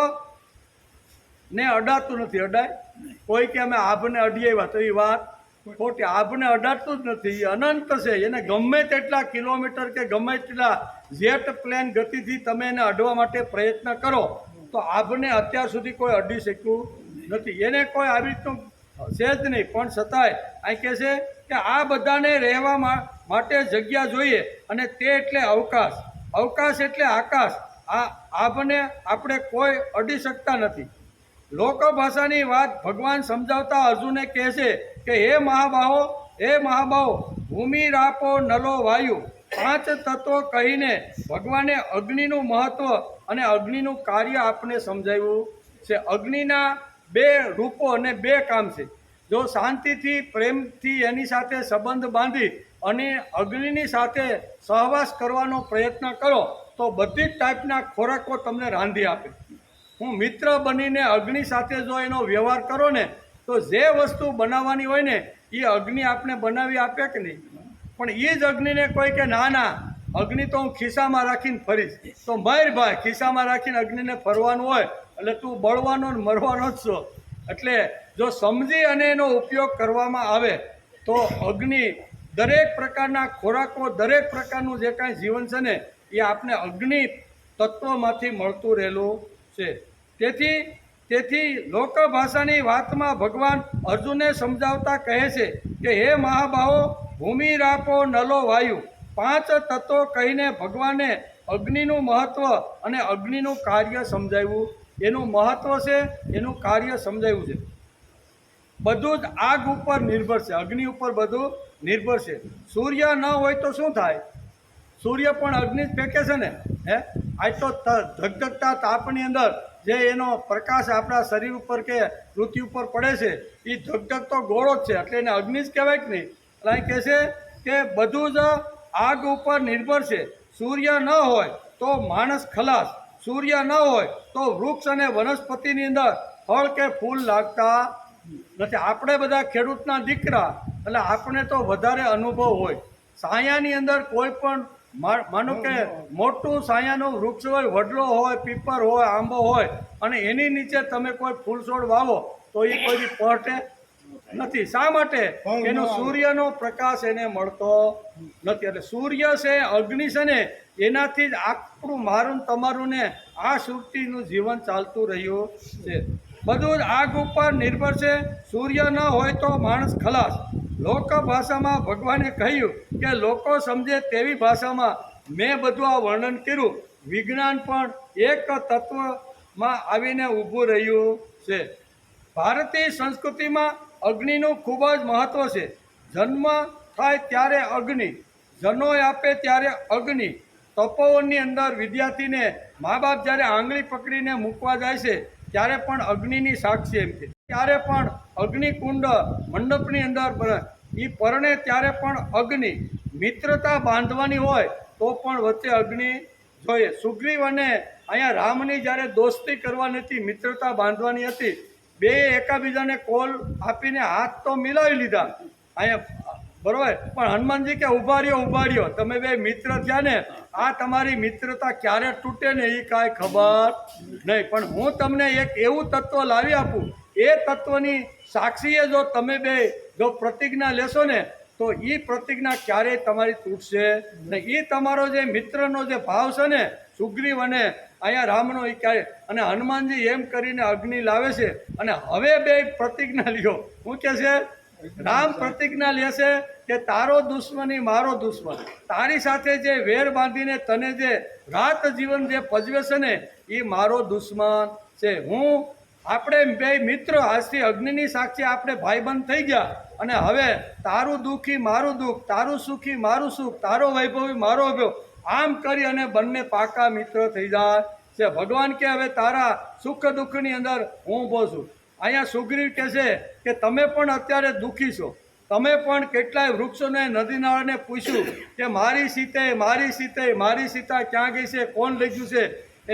Speaker 1: ને અડાતું નથી. અડાય કોઈ કે અમે આભને અડી આવ્યા, તો એ વાત ખોટી. આભને અડાડતું જ નથી, એ અનંત છે. એને ગમે તેટલા કિલોમીટર કે ગમે તેટલા જેટ પ્લેન ગતિથી તમે એને અડવા માટે પ્રયત્ન કરો તો આભને અત્યાર સુધી કોઈ અડી શક્યું નથી. એને કોઈ આવી રીતનું છે જ નહીં. પણ છતાંય અહીં કહે છે કે આ બધાને રહેવા માટે જગ્યા જોઈએ, અને તે એટલે અવકાશ. અવકાશ એટલે આકાશ. આ આભને આપણે કોઈ અડી શકતા નથી. લોકભાષાની વાત ભગવાન સમજાવતા અર્જુને કહે છે કે હે મહાબાહો, ભૂમિ રાપો નલો વાયુ 5 તત્વો કહીને ભગવાને અગ્નિનું મહત્વ અને અગ્નિનું કાર્ય આપને સમજાવ્યું છે. અગ્નિના 2 રૂપો અને 2 કામ છે. જો શાંતિથી પ્રેમથી એની સાથે સંબંધ બાંધી અને અગ્નિની સાથે સહવાસ કરવાનો પ્રયત્ન કરો તો બધી જ ટાઈપના ખોરાકો તમને રાંધી આપે. હું મિત્ર બનીને અગ્નિ સાથે જો એનો વ્યવહાર કરો ને તો જે વસ્તુ બનાવવાની હોય ને એ અગ્નિ આપણે બનાવી આપે કે નહીં? પણ એ જ અગ્નિને કોઈ કે ના ના, અગ્નિ તો હું ખિસ્સામાં રાખીને ફરીશ, તો મર ભાઈ, ખિસ્સામાં રાખીને અગ્નિને ફરવાનું હોય એટલે તું બળવાનો ને મરવાનો જ છો. એટલે જો સમજી અને એનો ઉપયોગ કરવામાં આવે તો અગ્નિ દરેક પ્રકારના ખોરાકો, દરેક પ્રકારનું જે કાંઈ જીવન છે ને એ આપણે અગ્નિ તત્વમાંથી મળતું રહેલું છે. તેથી લોકભાષાની વાતમાં ભગવાન અર્જુનને સમજાવતા કહે છે કે હે મહાબાહો, ભૂમિ રાપો નલો વાયુ 5 તત્વો કહીને ભગવાને અગ્નિનું મહત્વ અને અગ્નિનું કાર્ય સમજાવ્યું. એનું મહત્વ છે, એનું કાર્ય સમજાવ્યું છે. બધું જ આગ ઉપર નિર્ભર છે, અગ્નિ ઉપર બધું નિર્ભર છે. સૂર્ય ન હોય તો શું થાય? સૂર્ય પણ અગ્નિ જ ફેંકે છે ને. આજ તો ધગધગતા તાપની અંદર જે એનો પ્રકાશ આપણા શરીર ઉપર કે પૃથ્વી ઉપર પડે છે એ ધગધગતો ગોળો જ છે, એટલે એને અગ્નિ જ કહેવાય કે નહીં? એટલે કહે છે કે બધું જ આગ ઉપર નિર્ભર છે. સૂર્ય ન હોય તો માણસ ખલાસ, સૂર્ય ન હોય તો વૃક્ષ અને વનસ્પતિની અંદર ફળ કે ફૂલ લાગતા નથી. આપણે બધા ખેડૂતના દીકરા એટલે આપણે તો વધારે અનુભવ હોય. સાયાની અંદર કોઈ પણ માનો કે મોટું સાયાનું વૃક્ષ હોય, વડલો હોય, પીપર હોય, આંબો હોય, અને એની નીચે તમે કોઈ ફૂલ છોડ વાવો તો એ કોઈ પહોંચે નથી. શા માટે? એનો સૂર્યનો પ્રકાશ એને મળતો નથી. એટલે સૂર્ય છે, અગ્નિ છે ને, એનાથી જ આપણું મારું તમારું ને આ સૃષ્ટિનું જીવન ચાલતું રહ્યું છે. બધું જ આગ ઉપર નિર્ભર છે. સૂર્ય ન હોય તો માણસ ખલાસ. લોક ભાષામાં ભગવાને કહ્યું કે લોકો સમજે તેવી ભાષામાં મેં બધું આ વર્ણન કર્યું. વિજ્ઞાન પણ એક તત્વમાં આવીને ઊભું રહ્યું છે. ભારતીય સંસ્કૃતિમાં અગ્નિનું ખૂબ જ મહત્ત્વ છે. જન્મ થાય ત્યારે અગ્નિ, જનોય આપે ત્યારે અગ્નિ. તપોવનની અંદર વિદ્યાર્થીને મા બાપ જ્યારે આંગળી પકડીને મૂકવા જાય છે ત્યારે પણ અગ્નિની સાક્ષી એમ છે. ત્યારે પણ અગ્નિકુંડ મંડપની અંદર એ પરણે ત્યારે પણ અગ્નિ. મિત્રતા બાંધવાની હોય તો પણ વચ્ચે અગ્નિ જોઈએ. સુગ્રીવ અને અહીંયા રામની જ્યારે દોસ્તી કરવાની હતી, મિત્રતા બાંધવાની હતી, બે એકાબીજાને કોલ આપીને હાથ તો મિલાવી લીધા અહીંયા, બરોબર. પણ હનુમાનજી કે ઉભા રહ્યો, તમે બે મિત્ર થયા ને, આ તમારી મિત્રતા ક્યારે તૂટે ને એ કાંઈ ખબર નહીં. પણ હું તમને એક એવું તત્વ લાવી આપું, એ તત્વની સાક્ષીએ જો તમે બે જો પ્રતિજ્ઞા લેશો ને તો એ પ્રતિજ્ઞા ક્યારેય તમારી તૂટશે નહીં. એ તમારો જે મિત્રનો જે ભાવ છે ને, સુગ્રીવ અને અહીંયા રામનો, એ ક્યારે, અને હનુમાનજી એમ કરીને અગ્નિ લાવે છે અને હવે બે પ્રતિજ્ઞા લ્યો. શું કહે છે રામ પ્રતિજ્ઞા લેશે કે તારો દુશ્મની મારો દુશ્મન, તારી સાથે જે વેર બાંધીને તને જે રાત જીવન જે પજવે છે ને એ મારો દુશ્મન છે. આપણે બે મિત્ર આજથી અગ્નિની સાક્ષી આપણે ભાઈબંધ થઈ ગયા અને હવે તારું દુઃખી મારું દુઃખ, તારું સુખી મારું સુખ, તારો વૈભવી મારો વૈભવ, આમ કરી અને બંને પાકા મિત્ર થઈ જાય છે. ભગવાન કે હવે તારા સુખ દુઃખની અંદર હું ઊભો છું. અહીંયા સુગ્રીવ કહે છે કે તમે પણ અત્યારે દુઃખી છો, તમે પણ કેટલાય વૃક્ષોને નદી નાળાને પૂછ્યું કે મારી સીતા ક્યાં ગઈ છે, કોણ લઈ ગયું છે,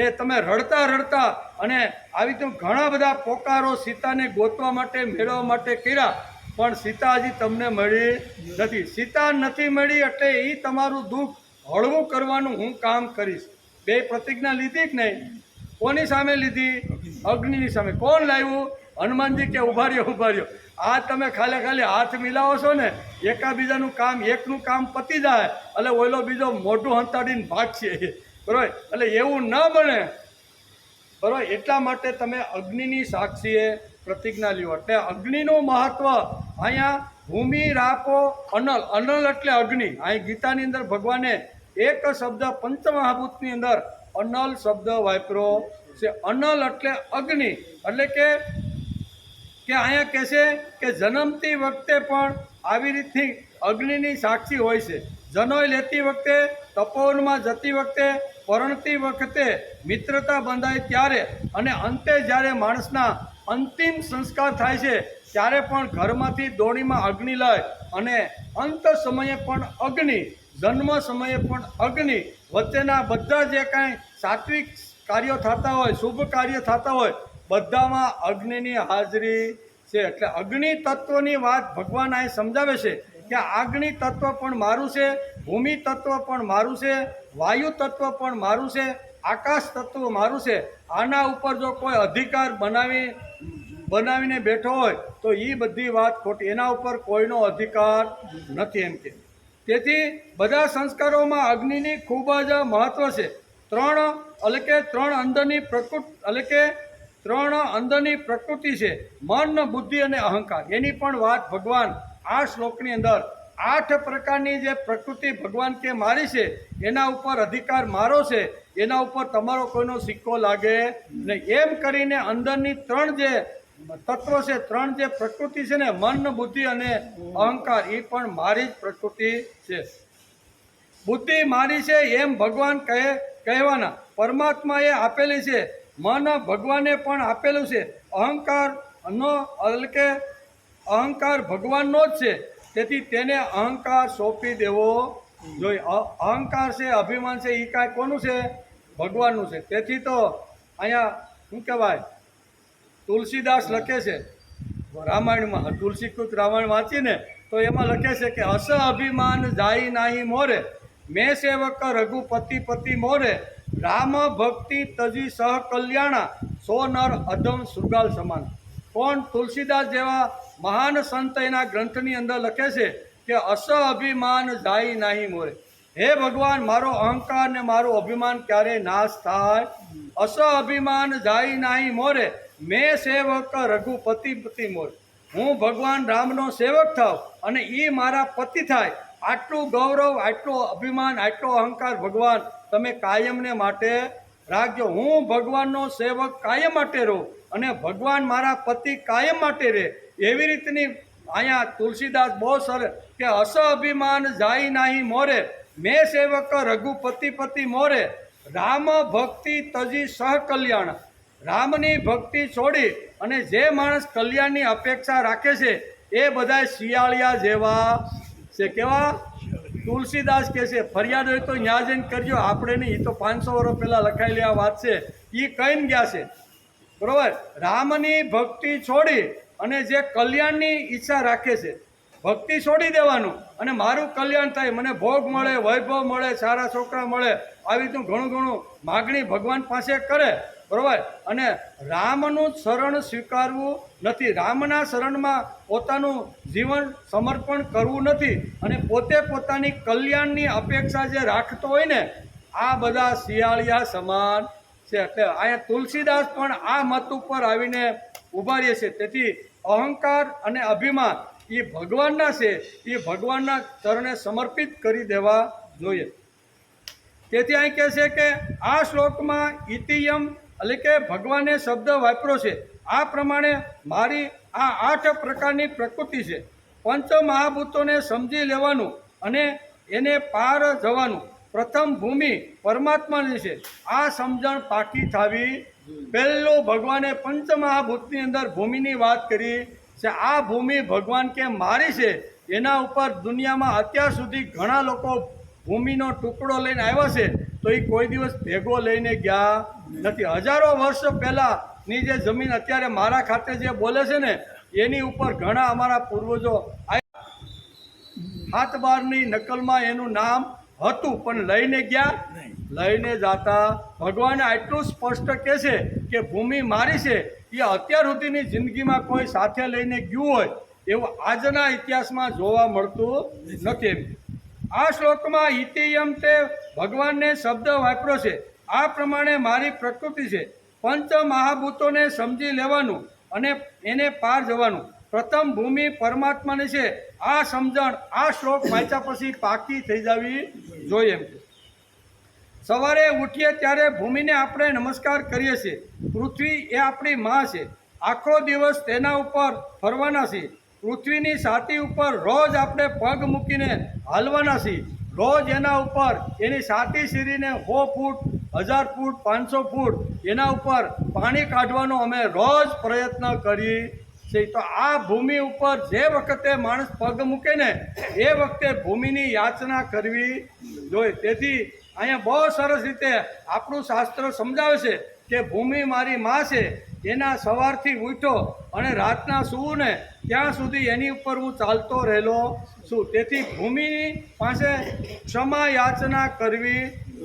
Speaker 1: એ તમે રડતા રડતા અને આવી તો ઘણા બધા પોકારો સીતાને ગોતવા માટે મેળવવા માટે કર્યા, પણ સીતા હજી તમને મળી નથી. સીતા નથી મળી એટલે એ તમારું દુઃખ હળવું કરવાનું હું કામ કરીશ. બે પ્રતિજ્ઞા લીધી કે નહીં? કોની સામે લીધી? અગ્નિની સામે. કોણ લાવ્યું? હનુમાનજી કે ઉભા રહ્યો. આ તમે ખાલી હાથ મિલાવો છો ને, એકાબીજાનું કામ, એકનું કામ પતી જાય એટલે ઓલો બીજો મોઢું હંતાડીને ભાગશે. બરાબર? એટલે એવું ન બને. બરાબર? એટલા માટે તમે અગ્નિની સાક્ષીએ પ્રતિજ્ઞા લ્યો. એટલે અગ્નિનું મહત્વ અહીંયા ભૂમિ રાપો અનલ. અનલ એટલે અગ્નિ. અહીં ગીતાની અંદર ભગવાને એક શબ્દ પંચમહાભૂતની અંદર અનલ શબ્દ વાપર્યો છે. અનલ એટલે અગ્નિ. એટલે કે અહીંયા કહે છે કે જન્મતી વખતે પણ આવી રીતની અગ્નિની સાક્ષી હોય છે. જનોય લેતી વખતે, તપોવનમાં જતી વખતે, પરણતી વખતે મિત્રતા બંધાય ત્યારે, અને અંતે જ્યારે માણસના અંતિમ સંસ્કાર થાય છે ત્યારે પણ ઘરમાંથી દોણીમાં અગ્નિ લાય, અને અંત સમયે પણ અગ્નિ, જન્મ સમયે પણ અગ્નિ, વચ્ચેના બધા જે કાંઈ સાત્વિક કાર્યો થતા હોય, શુભ કાર્ય થતા હોય, બધામાં અગ્નિની હાજરી છે. એટલે અગ્નિ તત્વની વાત ભગવાન અહીં સમજાવે છે કે અગ્નિ તત્વ પણ મારું છે, ભૂમિ તત્વ પણ મારું છે, વાયુ તત્વ પણ મારું છે, આકાશ તત્વ મારું છે. આના ઉપર જો કોઈ અધિકાર બનાવીને બેઠો હોય તો એ બધી વાત ખોટી. એના ઉપર કોઈનો અધિકાર નથી એમ કે. તેથી બધા સંસ્કારોમાં અગ્નિની ખૂબ જ મહત્વ છે. ત્રણ અંદરની પ્રકૃતિ છે, મન, બુદ્ધિ અને અહંકાર. એની પણ વાત ભગવાન આ શ્લોકની અંદર 8 પ્રકારની જે પ્રકૃતિ ભગવાન કે મારી છે, એના ઉપર અધિકાર મારો છે, એના ઉપર તમારો કોઈનો સિક્કો લાગે નહીં. એમ કરીને અંદરની 3 જે તત્વો છે, 3 જે પ્રકૃતિ છે ને, મન, બુદ્ધિ અને અહંકાર, એ પણ મારી જ પ્રકૃતિ છે. બુદ્ધિ મારી છે એમ ભગવાન કહેવાના. પરમાત્માએ આપેલી છે. મન ભગવાને પણ આપેલું છે. અહંકાર ભગવાનનો જ છે. તેથી તેને અહંકાર સોંપી દેવો જોઈએ. અહંકાર છે, અભિમાન છે, એ કાંઈ કોનું છે? ભગવાનનું છે. તેથી તો અહીંયા શું કહેવાય, તુલસીદાસ લખે છે રામાયણમાં, તુલસીકૃત રામાયણ વાંચીને તો એમાં લખે છે કે અસ અભિમાન જાય નાહી મોરે, મેં સેવક રઘુપતિ પતિ મોરે, રામ ભક્તિ તજી સહ કલ્યાણા, સો નર અધમ સુગાલ સમાન. કોણ? તુલસીદાસ જેવા મહાન સંત એના ગ્રંથની અંદર લખે છે કે અસ અભિમાન જાય નાહી મોરે. હે ભગવાન, મારો અહંકાર ને મારું અભિમાન ક્યારે નાશ થાય? અસ અભિમાન જાય નાહી મોરે, મેં સેવક રઘુપતિ પતિ મોરે. હું ભગવાન રામનો સેવક થાવ અને એ મારા પતિ થાય. આટલું ગૌરવ, આટલું અભિમાન, આટલો અહંકાર ભગવાન તમે કાયમને માટે રાખજો. હું ભગવાનનો સેવક કાયમ માટે રહું અને ભગવાન મારા પતિ કાયમ માટે રહે. એવી રીતની અહીંયા તુલસીદાસ બહુ સરસ કે અસ અભિમાન જાય નાહી મોરે, મેં સેવક રઘુપતિ પતિ મોરે, રામ ભક્તિ તજી સહ કલ્યાણ. રામની ભક્તિ છોડી અને જે માણસ કલ્યાણની અપેક્ષા રાખે છે એ બધા શિયાળિયા જેવા છે. કેવા? તુલસીદાસ કહે છે ફરિયાદ હોય તો ન્યા જઈને કરજો, આપણે નહીં. એ તો 500 વર્ષ પહેલાં લખાયેલી આ વાત છે, એ કહીને ગયા છે. બરાબર? રામની ભક્તિ છોડી અને જે કલ્યાણની ઈચ્છા રાખે છે, ભક્તિ છોડી દેવાનું અને મારું કલ્યાણ થાય, મને ભોગ મળે, વૈભવ મળે, સારા છોકરા મળે, આવી રીતનું ઘણું માગણી ભગવાન પાસે કરે. બરાબર? અને રામનું શરણ સ્વીકારવું નથી, રામના શરણમાં પોતાનું જીવન સમર્પણ કરવું નથી અને પોતે પોતાની કલ્યાણની અપેક્ષા જે રાખતો હોય ને, આ બધા શિયાળિયા સમાન છે. એટલે અહીંયા તુલસીદાસ પણ આ મત ઉપર આવીને ઊભા રહે છે. તેથી અહંકાર અને અભિમાન એ ભગવાનના છે, એ ભગવાનના ચરણે સમર્પિત કરી દેવા જોઈએ. તેથી અહીં કહે છે કે આ શ્લોકમાં ઇતિયમ એટલે કે ભગવાને શબ્દ વાપર્યો છે. આ પ્રમાણે મારી આ 8 પ્રકારની પ્રકૃતિ છે. પંચ મહાભૂતોને સમજી લેવાનું અને એને પાર જવાનું. પ્રથમ ભૂમિ પરમાત્માની છે. આ સમજણ પાકી થવી. પહેલું ભગવાને પંચ મહાભૂતની અંદર ભૂમિની વાત કરી છે. આ ભૂમિ ભગવાન કે મારી છે. એના ઉપર દુનિયામાં અત્યાર સુધી ઘણા લોકો ભૂમિનો ટુકડો લઈને આવ્યા છે, તો એ કોઈ દિવસ ભેગો લઈને ગયા નથી. હજારો વર્ષ પહેલાંની જે જમીન અત્યારે મારા ખાતે જે બોલે છે ને, એની ઉપર ઘણા અમારા પૂર્વજો 7-12ની નકલમાં એનું નામ હતું, પણ લઈને ગયા લઈને જાતા. ભગવાન આટલું સ્પષ્ટ કહે છે કે ભૂમિ મારી છે. એ અત્યાર સુધીની જિંદગીમાં કોઈ સાથે લઈને ગયું હોય એવું આજના ઇતિહાસમાં જોવા મળતું નથી. આ શ્લોકમાં ઇતિયમ તે ભગવાનને શબ્દ વાપર્યો છે. આ પ્રમાણે મારી પ્રકૃતિ છે. પંચ મહાભૂતોને સમજી લેવાનું અને એને પાર જવાનું. પ્રથમ ભૂમિ પરમાત્માની છે. આ સમજણ આ શ્લોક વાંચ્યા પછી પાકી થઈ જવી જોઈએ. સવારે ઉઠીએ ત્યારે ભૂમિને આપણે નમસ્કાર કરીએ છીએ. પૃથ્વી એ આપણી માં છે. આખો દિવસ તેના ઉપર ફરવાના છીએ. પૃથ્વીની છાતી ઉપર રોજ આપણે પગ મૂકીને હાલવાના છીએ. રોજ એના ઉપર એની છાતી સીરીને 100 ફૂટ 1000 ફૂટ 500 ફૂટ એના ઉપર પાણી કાઢવાનો અમે રોજ પ્રયત્ન કરીએ છીએ. તો આ ભૂમિ ઉપર જે વખતે માણસ પગ મૂકે ને એ વખતે ભૂમિની યાચના કરવી જોઈએ. તેથી અહીંયા બહુ સરસ રીતે આપણું શાસ્ત્ર સમજાવે છે કે ભૂમિ મારી માં છે. એના સવારથી ઉઠો અને રાતના સૂવું ને ત્યાં સુધી એની ઉપર હું ચાલતો રહેલો છું. તેથી ભૂમિની પાસે ક્ષમા યાચના કરવી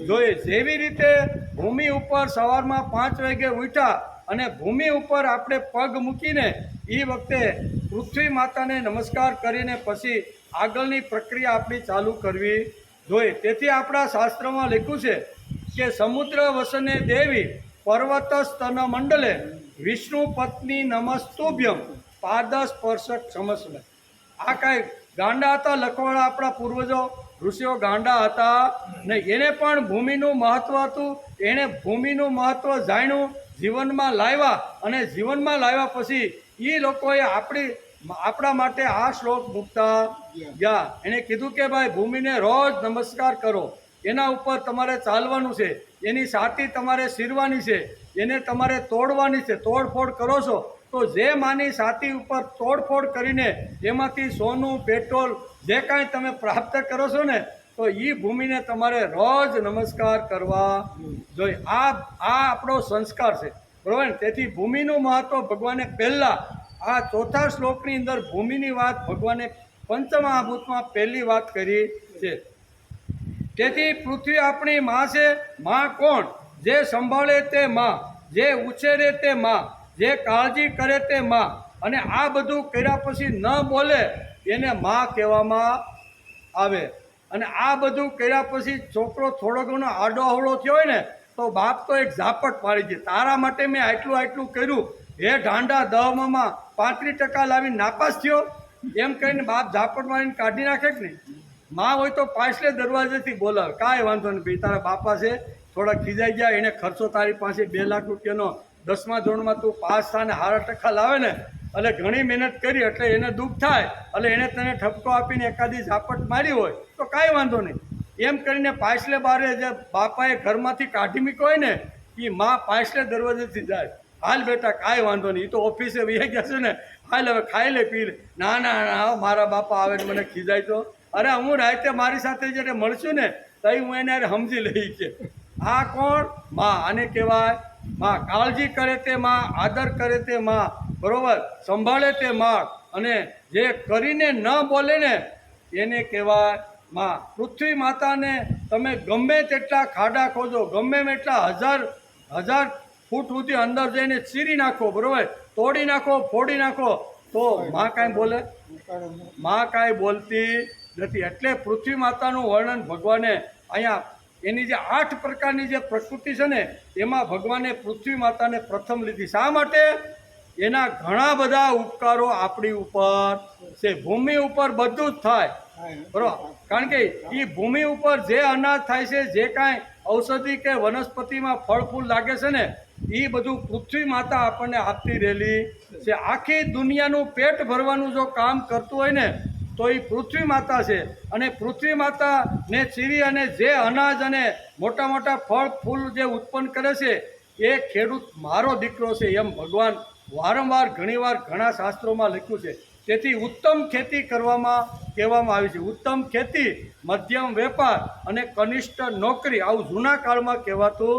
Speaker 1: જોઈએ. જેવી રીતે ભૂમિ ઉપર સવારમાં 5 વાગે ઉઠ્યા અને ભૂમિ ઉપર આપણે પગ મૂકીને એ વખતે પૃથ્વી માતાને નમસ્કાર કરીને પછી આગળની પ્રક્રિયા આપણી ચાલુ કરવી જોઈએ. તેથી આપણા શાસ્ત્રમાં લખ્યું છે કે સમુદ્ર વસને દેવી પર્વત સ્તન મંડલે વિષ્ણુ પત્ની નમસ્તુભ્યમ પાદ સ્પર્શક ક્ષમસ્વ. આ કાંઈ ગાંડા હતા લખવાળા આપણા પૂર્વજો ઋષિઓ ગાંડા હતા ને એને પણ ભૂમિનું મહત્વ હતું. એણે ભૂમિનું મહત્વ જાણ્યું, જીવનમાં લાવ્યા અને જીવનમાં લાવ્યા પછી એ લોકોએ આપણા માટે આ શ્લોક મૂકતા ગયા. એણે કીધું કે ભાઈ ભૂમિને રોજ નમસ્કાર કરો. એના ઉપર તમારે ચાલવાનું છે. એની છાતી તમારે સીરવાની છે. એને તમારે તોડવાની છે. તોડફોડ કરો છો તો જે માની છાતી ઉપર તોડફોડ કરીને એમાંથી સોનું પેટ્રોલ જે કાંઈ તમે પ્રાપ્ત કરો છો ને, તો એ ભૂમિને તમારે રોજ નમસ્કાર કરવા જોઈએ. આ આપણો સંસ્કાર છે, બરાબર. તેથી ભૂમિનું મહત્વ ભગવાને પહેલાં આ 4થા શ્લોકની અંદર ભૂમિની વાત ભગવાને પંચમહાભૂતમાં પહેલી વાત કરી છે. તેથી પૃથ્વી આપણી માં છે. માં કોણ? જે સંભાળે તે માં, જે ઉછેરે તે માં, જે કાળજી કરે તે માં. અને આ બધું કર્યા પછી ન બોલે એને માં કહેવામાં આવે. અને આ બધું કર્યા પછી છોકરો થોડો ઘણો આડો અવળો થયો હોય ને તો બાપ તો એક ઝાપટ પાડી દે. તારા માટે મેં આટલું કર્યું, હે ઢાંડા 10માં 35% લાવીને નાપાસ થયો એમ કહીને બાપ ઝાપટ મારીને કાઢી નાખે કે નહીં? માં હોય તો પાછલે દરવાજેથી બોલાવે, કાંઈ વાંધો નહીં ભાઈ, તારા બાપા છે થોડા ખીજાઈ ગયા, એને ખર્ચો તારી પાસે 2 લાખ રૂપિયાનો 10મા ધોરણમાં તું પાસ થાય ને 8% લાવે ને એટલે ઘણી મહેનત કરી એટલે એને દુઃખ થાય એટલે એને તને ઠપકો આપીને એકાદી ઝાપટ મારી હોય તો કાંઈ વાંધો નહીં એમ કરીને પાછલે બારે જે બાપાએ ઘરમાંથી કાઢી મૂક્યો હોય ને એ માં પાછલે દરવાજેથી જાય, હાલ બેટા કાંઈ વાંધો નહીં, એ તો ઓફિસે વહી ગયા છે ને, હાલ હવે ખાઈ લે પી લે. ના ના ના, મારા બાપા આવે ને મને ખીજાય તો અરે હું રાતે મારી સાથે જ્યારે મળશું ને તો હું એને સમજી લઈ કે આ કોણ? માં. આને કહેવાય માં. કાળજી કરે તે માં, આદર કરે તે માં, બરોબર, સંભાળે તે માં. અને જે કરીને ન બોલે ને એને કહેવાય માં. પૃથ્વી માતાને તમે ગમે તેટલા ખાડા ખોદો, ગમે એટલા હજાર ફૂટ સુધી અંદર જઈને ચીરી નાખો, બરોબર, તોડી નાખો, ફોડી નાખો, તો માં કાંઈ બોલે? માં કાંઈ બોલતી નથી. એટલે પૃથ્વી માતાનું વર્ણન ભગવાને અહીંયા એની જે 8 પ્રકારની જે પ્રકૃતિ છે ને એમાં ભગવાને પૃથ્વી માતાને પ્રથમ લીધી. શા માટે? એના ઘણા બધા ઉપકારો આપણી ઉપર છે. ભૂમિ ઉપર બધું જ થાય, બરાબર. કારણ કે એ ભૂમિ ઉપર જે અનાજ થાય છે, જે કાંઈ ઔષધિ કે વનસ્પતિમાં ફળ ફૂલ લાગે છે ને, એ બધું પૃથ્વી માતા આપણને આપતી રહેલી છે. આખી દુનિયાનું પેટ ભરવાનું જો કામ કરતું હોય ને તો એ પૃથ્વી માતા છે. અને પૃથ્વી માતાને ચીરી અને જે અનાજ અને મોટા મોટા ફળ ફૂલ જે ઉત્પન્ન કરે છે એ ખેડૂત મારો દીકરો છે, એમ ભગવાન વારંવાર ઘણીવાર ઘણા શાસ્ત્રોમાં લખ્યું છે. તેથી ઉત્તમ ખેતી કરવામાં કહેવામાં આવી છે. ઉત્તમ ખેતી, મધ્યમ વેપાર અને કનિષ્ઠ નોકરી, આવું જૂના કાળમાં કહેવાતું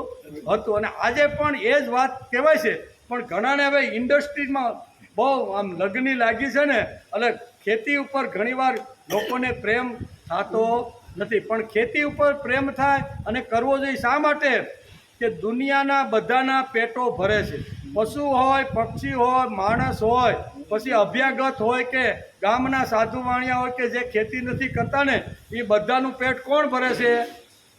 Speaker 1: હતું. અને આજે પણ એ જ વાત કહેવાય છે. પણ ઘણાને હવે ઇન્ડસ્ટ્રીમાં બહુ આમ લગની લાગી છે ને, એટલે ખેતી ઉપર ઘણીવાર લોકોને પ્રેમ થતો નથી. પણ ખેતી ઉપર પ્રેમ થાય અને કરવો જોઈએ. શા માટે? કે દુનિયાના બધાના પેટો ભરે છે. પશુ હોય, પક્ષી હોય, માણસ હોય, પછી અભ્યાગત હોય કે ગામના સાધુ વાણિયા હોય કે જે ખેતી નથી કરતા ને, એ બધાનું પેટ કોણ ભરે છે?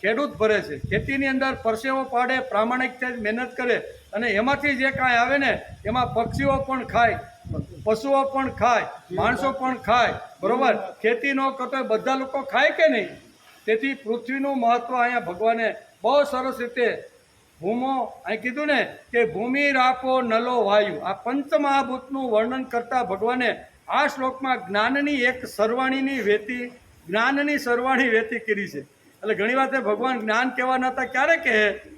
Speaker 1: ખેડૂત ભરે છે. ખેતીની અંદર પરસેવો પાડે, પ્રામાણિકતાથી મહેનત કરે અને એમાંથી જે કાંઈ આવે ને એમાં પક્ષીઓ પણ ખાય, પશુઓ પણ ખાય, માણસો પણ ખાય, બરોબર. ખેતી ન કરતો બધા લોકો ખાય કે નહીં? તેથી પૃથ્વીનું મહત્વ અહીંયા ભગવાને બહુ સરસ રીતે ભૂમો અહીં કીધું ને કે ભૂમિ, રાપો, નલો, વાયુ, આ પંચમહાભૂતનું વર્ણન કરતા ભગવાને આ શ્લોકમાં જ્ઞાનની એક સરવાણીની વેતી, જ્ઞાનની સરવાણી વેતી કરી છે. એટલે ઘણી વાર ભગવાન જ્ઞાન કહેવા નતા, ક્યારે કહે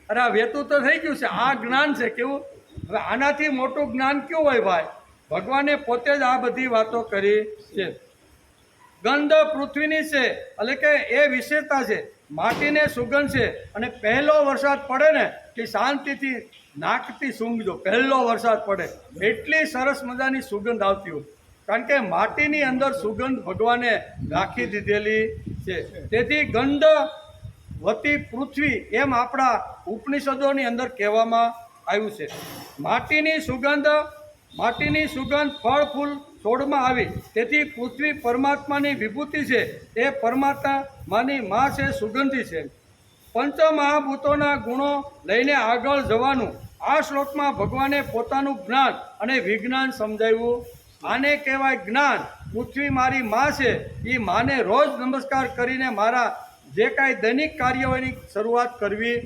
Speaker 1: અરે આ વેતું તો થઈ ગયું છે, આ જ્ઞાન છે. કેવું? હવે આનાથી મોટું જ્ઞાન કેવું હોય ભાઈ? ભગવાને પોતે જ આ બધી વાતો કરી છે. ગંધ પૃથ્વીની છે, એટલે કે એ વિશેષતા છે. માટીને સુગંધ છે અને પહેલો વરસાદ પડે ને કે શાંતિથી નાકથી સૂંઘજો. પહેલો વરસાદ પડે એટલી સરસ મજાની સુગંધ આવતી હોય, કારણ કે માટીની અંદર સુગંધ ભગવાને રાખી દીધેલી છે. તેથી ગંધ વતી પૃથ્વી એમ આપણા ઉપનિષદોની અંદર કહેવામાં આવ્યું છે. માટીની સુગંધ ફળ ફૂલ છોડમાં આવી, તેથી પૃથ્વી પરમાત્માની વિભૂતિ છે. એ પરમાત્માની માં છે, સુગંધી છે. પંચમહાભૂતોના ગુણો લઈને આગળ જવાનું આ શ્લોકમાં ભગવાને પોતાનું જ્ઞાન અને વિજ્ઞાન સમજાવ્યું. આને કહેવાય જ્ઞાન. પૃથ્વી મારી માં છે, એ માને રોજ નમસ્કાર કરીને મારા જે કાંઈ દૈનિક કાર્યોની શરૂઆત કરવી.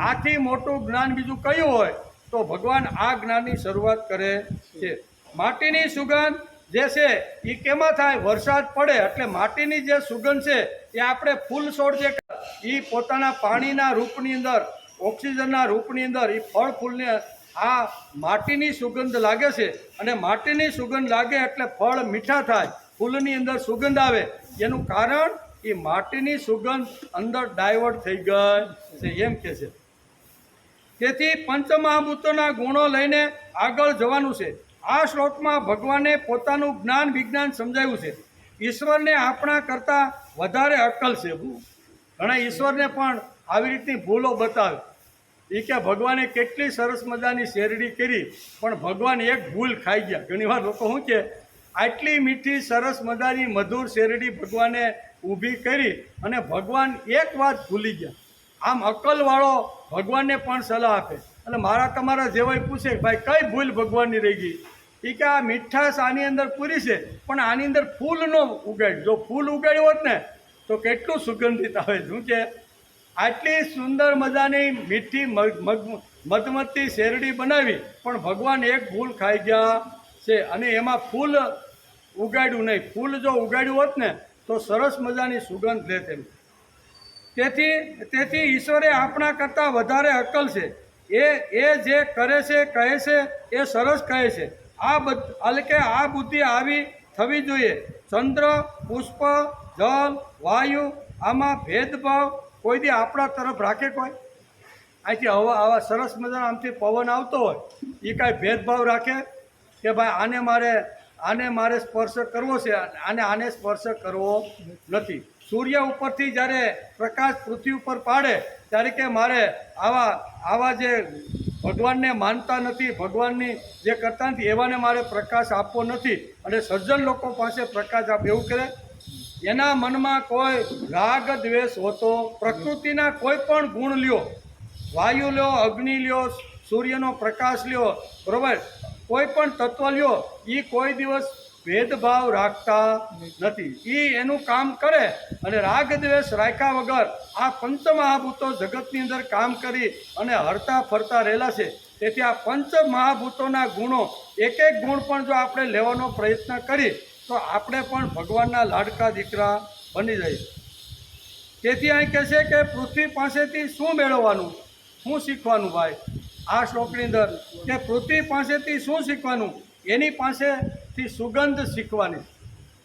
Speaker 1: આથી મોટું જ્ઞાન બીજું કયું હોય? તો ભગવાન આ જ્ઞાનની શરૂઆત કરે છે. માટીની સુગંધ જે છે એ કેમાં થાય? વરસાદ પડે એટલે માટીની જે સુગંધ છે એ આપણે ફૂલ છોડ જે એ પોતાના પાણીના રૂપની અંદર, ઓક્સિજનના રૂપની અંદર એ ફળ ફૂલને આ માટીની સુગંધ લાગે છે. અને માટીની સુગંધ લાગે એટલે ફળ મીઠા થાય, ફૂલની અંદર સુગંધ આવે. એનું કારણ એ માટીની સુગંધ અંદર ડાયવર્ટ થઈ ગઈ છે, એમ કે છે. તેથી પંચમહાભૂતોના ગુણો લઈને આગળ જવાનું છે. આ શ્લોકમાં ભગવાને પોતાનું જ્ઞાન વિજ્ઞાન સમજાવ્યું છે. ઈશ્વરને આપણા કરતાં વધારે અક્કલ છે. ઘણા ઈશ્વરને પણ આવી રીતની ભૂલો બતાવે. એ કે ભગવાને કેટલી સરસ મજાની શેરડી કરી પણ ભગવાન એક ભૂલ ખાઈ ગયા. ઘણીવાર લોકો શું કે આટલી મીઠી સરસ મજાની મધુર શેરડી ભગવાને ઊભી કરી અને ભગવાન એક વાત ભૂલી ગયા. આમ અક્કલવાળો ભગવાનને પણ સલાહ આપે. એટલે મારા તમારા જેવાય પૂછે ભાઈ કઈ ભૂલ ભગવાનની રહી ગઈ? એ કે આ મીઠાશ આની અંદર પૂરી છે પણ આની અંદર ફૂલ ન ઉગાડ્યું. જો ફૂલ ઉગાડ્યું હોત ને તો કેટલું સુગંધિત આવે. શું છે? આટલી સુંદર મજાની મીઠી મધમતી શેરડી બનાવી પણ ભગવાન એક ભૂલ ખાઈ ગયા છે અને એમાં ફૂલ ઉગાડ્યું નહીં. ફૂલ જો ઉગાડ્યું હોત ને તો સરસ મજાની સુગંધ લે તેમ. તેથી ઈશ્વરે આપણા કરતાં વધારે અક્કલ છે. એ જે કરે છે કહે છે એ સરસ કહે છે. એટલે કે આ બુદ્ધિ આવી થવી જોઈએ. ચંદ્ર, પુષ્પ, જલ, વાયુ આમાં ભેદભાવ કોઈ દી આપણા તરફ રાખે કોઈ? અહીંથી આવા સરસ મજાનો આમથી પવન આવતો હોય એ કાંઈ ભેદભાવ રાખે કે ભાઈ આને મારે સ્પર્શ કરવો છે, આને સ્પર્શ કરવો નથી? સૂર્ય ઉપરથી જ્યારે પ્રકાશ પૃથ્વી ઉપર પાડે ત્યારે કે મારે આવા જે ભગવાનને માનતા નથી, ભગવાનની જે કરતા નથી એવાને મારે પ્રકાશ આપવો નથી અને સજ્જન લોકો પાસે પ્રકાશ આપે એવું કરે. એના મનમાં કોઈ રાગ દ્વેષ હોતો, પ્રકૃતિના કોઈ પણ ગુણ લ્યો, વાયુ લ્યો, અગ્નિ લ્યો, સૂર્યનો પ્રકાશ લ્યો, બરાબર, કોઈ પણ તત્વ લ્યો એ કોઈ દિવસ ભેદભાવ રાખતા નથી. એ એનું કામ કરે અને રાગ દ્વેષ રાખ્યા વગર આ પંચમહાભૂતો જગતની અંદર કામ કરી અને હરતા ફરતા રહેલા છે. તેથી આ પંચમહાભૂતોના ગુણો એક એક ગુણ પણ જો આપણે લેવાનો પ્રયત્ન કરીએ તો આપણે પણ ભગવાનના લાડકા દીકરા બની જઈએ. તેથી અહીં કહે છે કે પૃથ્વી પાસેથી શું મેળવવાનું, શું શીખવાનું ભાઈ આ શ્લોકની અંદર કે પૃથ્વી પાસેથી શું શીખવાનું, એની પાસેથી સુગંધ શીખવાની.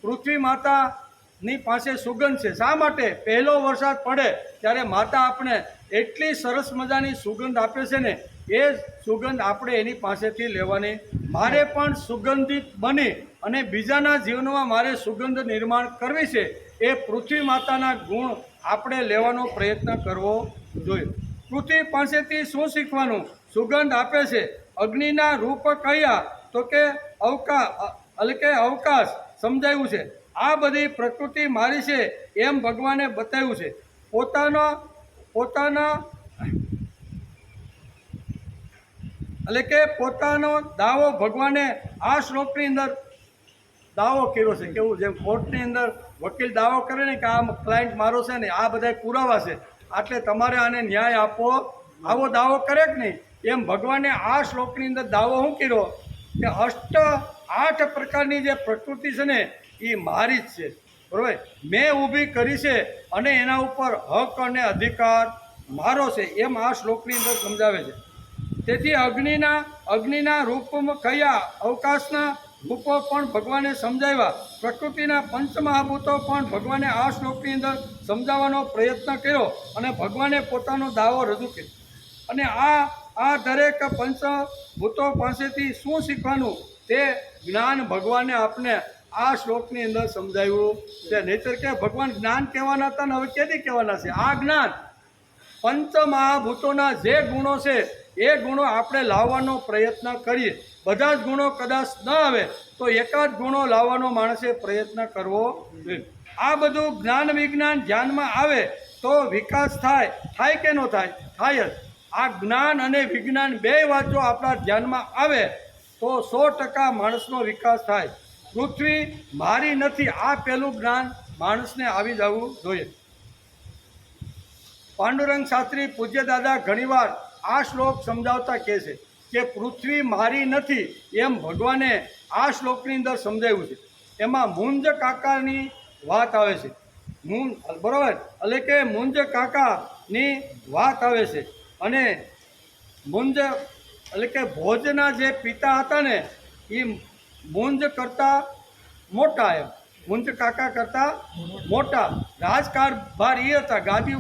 Speaker 1: પૃથ્વી માતાની પાસે સુગંધ છે. શા માટે? પહેલો વરસાદ પડે ત્યારે માતા આપણે એટલી સરસ મજાની સુગંધ આપે છે ને, એ સુગંધ આપણે એની પાસેથી લેવાની. મારે પણ સુગંધિત બની અને બીજાના જીવનમાં મારે સુગંધ નિર્માણ કરવી છે. એ પૃથ્વી માતાના ગુણ આપણે લેવાનો પ્રયત્ન કરવો જોઈએ. પૃથ્વી પાસેથી શું શીખવાનું? સુગંધ આપે છે. અગ્નિના રૂપ કયા? તો કે અવકાશ સમજાયું છે. આ બધી પ્રકૃતિ મારી છે એમ ભગવાને બતાવ્યું છે. પોતાનો દાવો ભગવાને આ શ્લોકની અંદર દાવો કર્યો છે. કેવું? જેમ કોર્ટની અંદર વકીલ દાવો કરે ને કે આ ક્લાયન્ટ મારો છે ને, આ બધા પુરાવા છે, એટલે તમારે આને ન્યાય આપવો, આવો દાવો કરે કે નહીં, એમ ભગવાને આ શ્લોકની અંદર દાવો શું કર્યો કે 8 પ્રકારની જે પ્રકૃતિ છે ને એ મારી જ છે. બરાબર? મેં ઊભી કરી છે અને એના ઉપર હક અને અધિકાર મારો છે, એમ આ શ્લોકની અંદર સમજાવે છે. તેથી અગ્નિના રૂપમાં કયા? અવકાશના રૂપો પણ ભગવાને સમજાવ્યા. પ્રકૃતિના પંચમહાભૂતો પણ ભગવાને આ શ્લોકની અંદર સમજાવવાનો પ્રયત્ન કર્યો અને ભગવાને પોતાનો દાવો રજૂ કર્યો. અને આ દરેક પંચભૂતો પાસેથી શું શીખવાનું તે જ્ઞાન ભગવાને આપને આ શ્લોકની અંદર સમજાવ્યું છે. નહીંતર કે ભગવાન જ્ઞાન કહેવાના હતા ને હવે ક્યાંથી કહેવાના છે? આ જ્ઞાન પંચમહાભૂતોના જે ગુણો છે એ ગુણો આપણે લાવવાનો પ્રયત્ન કરીએ. બધા જ ગુણો કદાચ ન આવે તો એકાદ ગુણો લાવવાનો માણસે પ્રયત્ન કરવો જોઈએ. આ બધું જ્ઞાન વિજ્ઞાન ધ્યાનમાં આવે તો વિકાસ થાય કે ન થાય? થાય જ. આ જ્ઞાન અને વિજ્ઞાન બે વાત જો આપણા ધ્યાનમાં આવે તો 100% માણસનો વિકાસ થાય. પૃથ્વી મારી નથી, આ પહેલું જ્ઞાન માણસને આવી જવું જોઈએ. પાંડુરંગ શાસ્ત્રી પૂજ્ય દાદા ઘણીવાર આ શ્લોક સમજાવતા કહે છે કે પૃથ્વી મારી નથી એમ ભગવાને આ શ્લોકની અંદર સમજાવ્યું છે. એમાં મુંજ કાકાની વાત આવે છે. બરાબર? એટલે કે મુંજ કાકાની વાત આવે છે. અને મુંજ એટલે કે ભોજના જે પિતા હતા ને એ મુંજ કરતાં મોટા, એમ મુંજ કાકા કરતાં મોટા રાજકારભાર એ હતા. ગાદી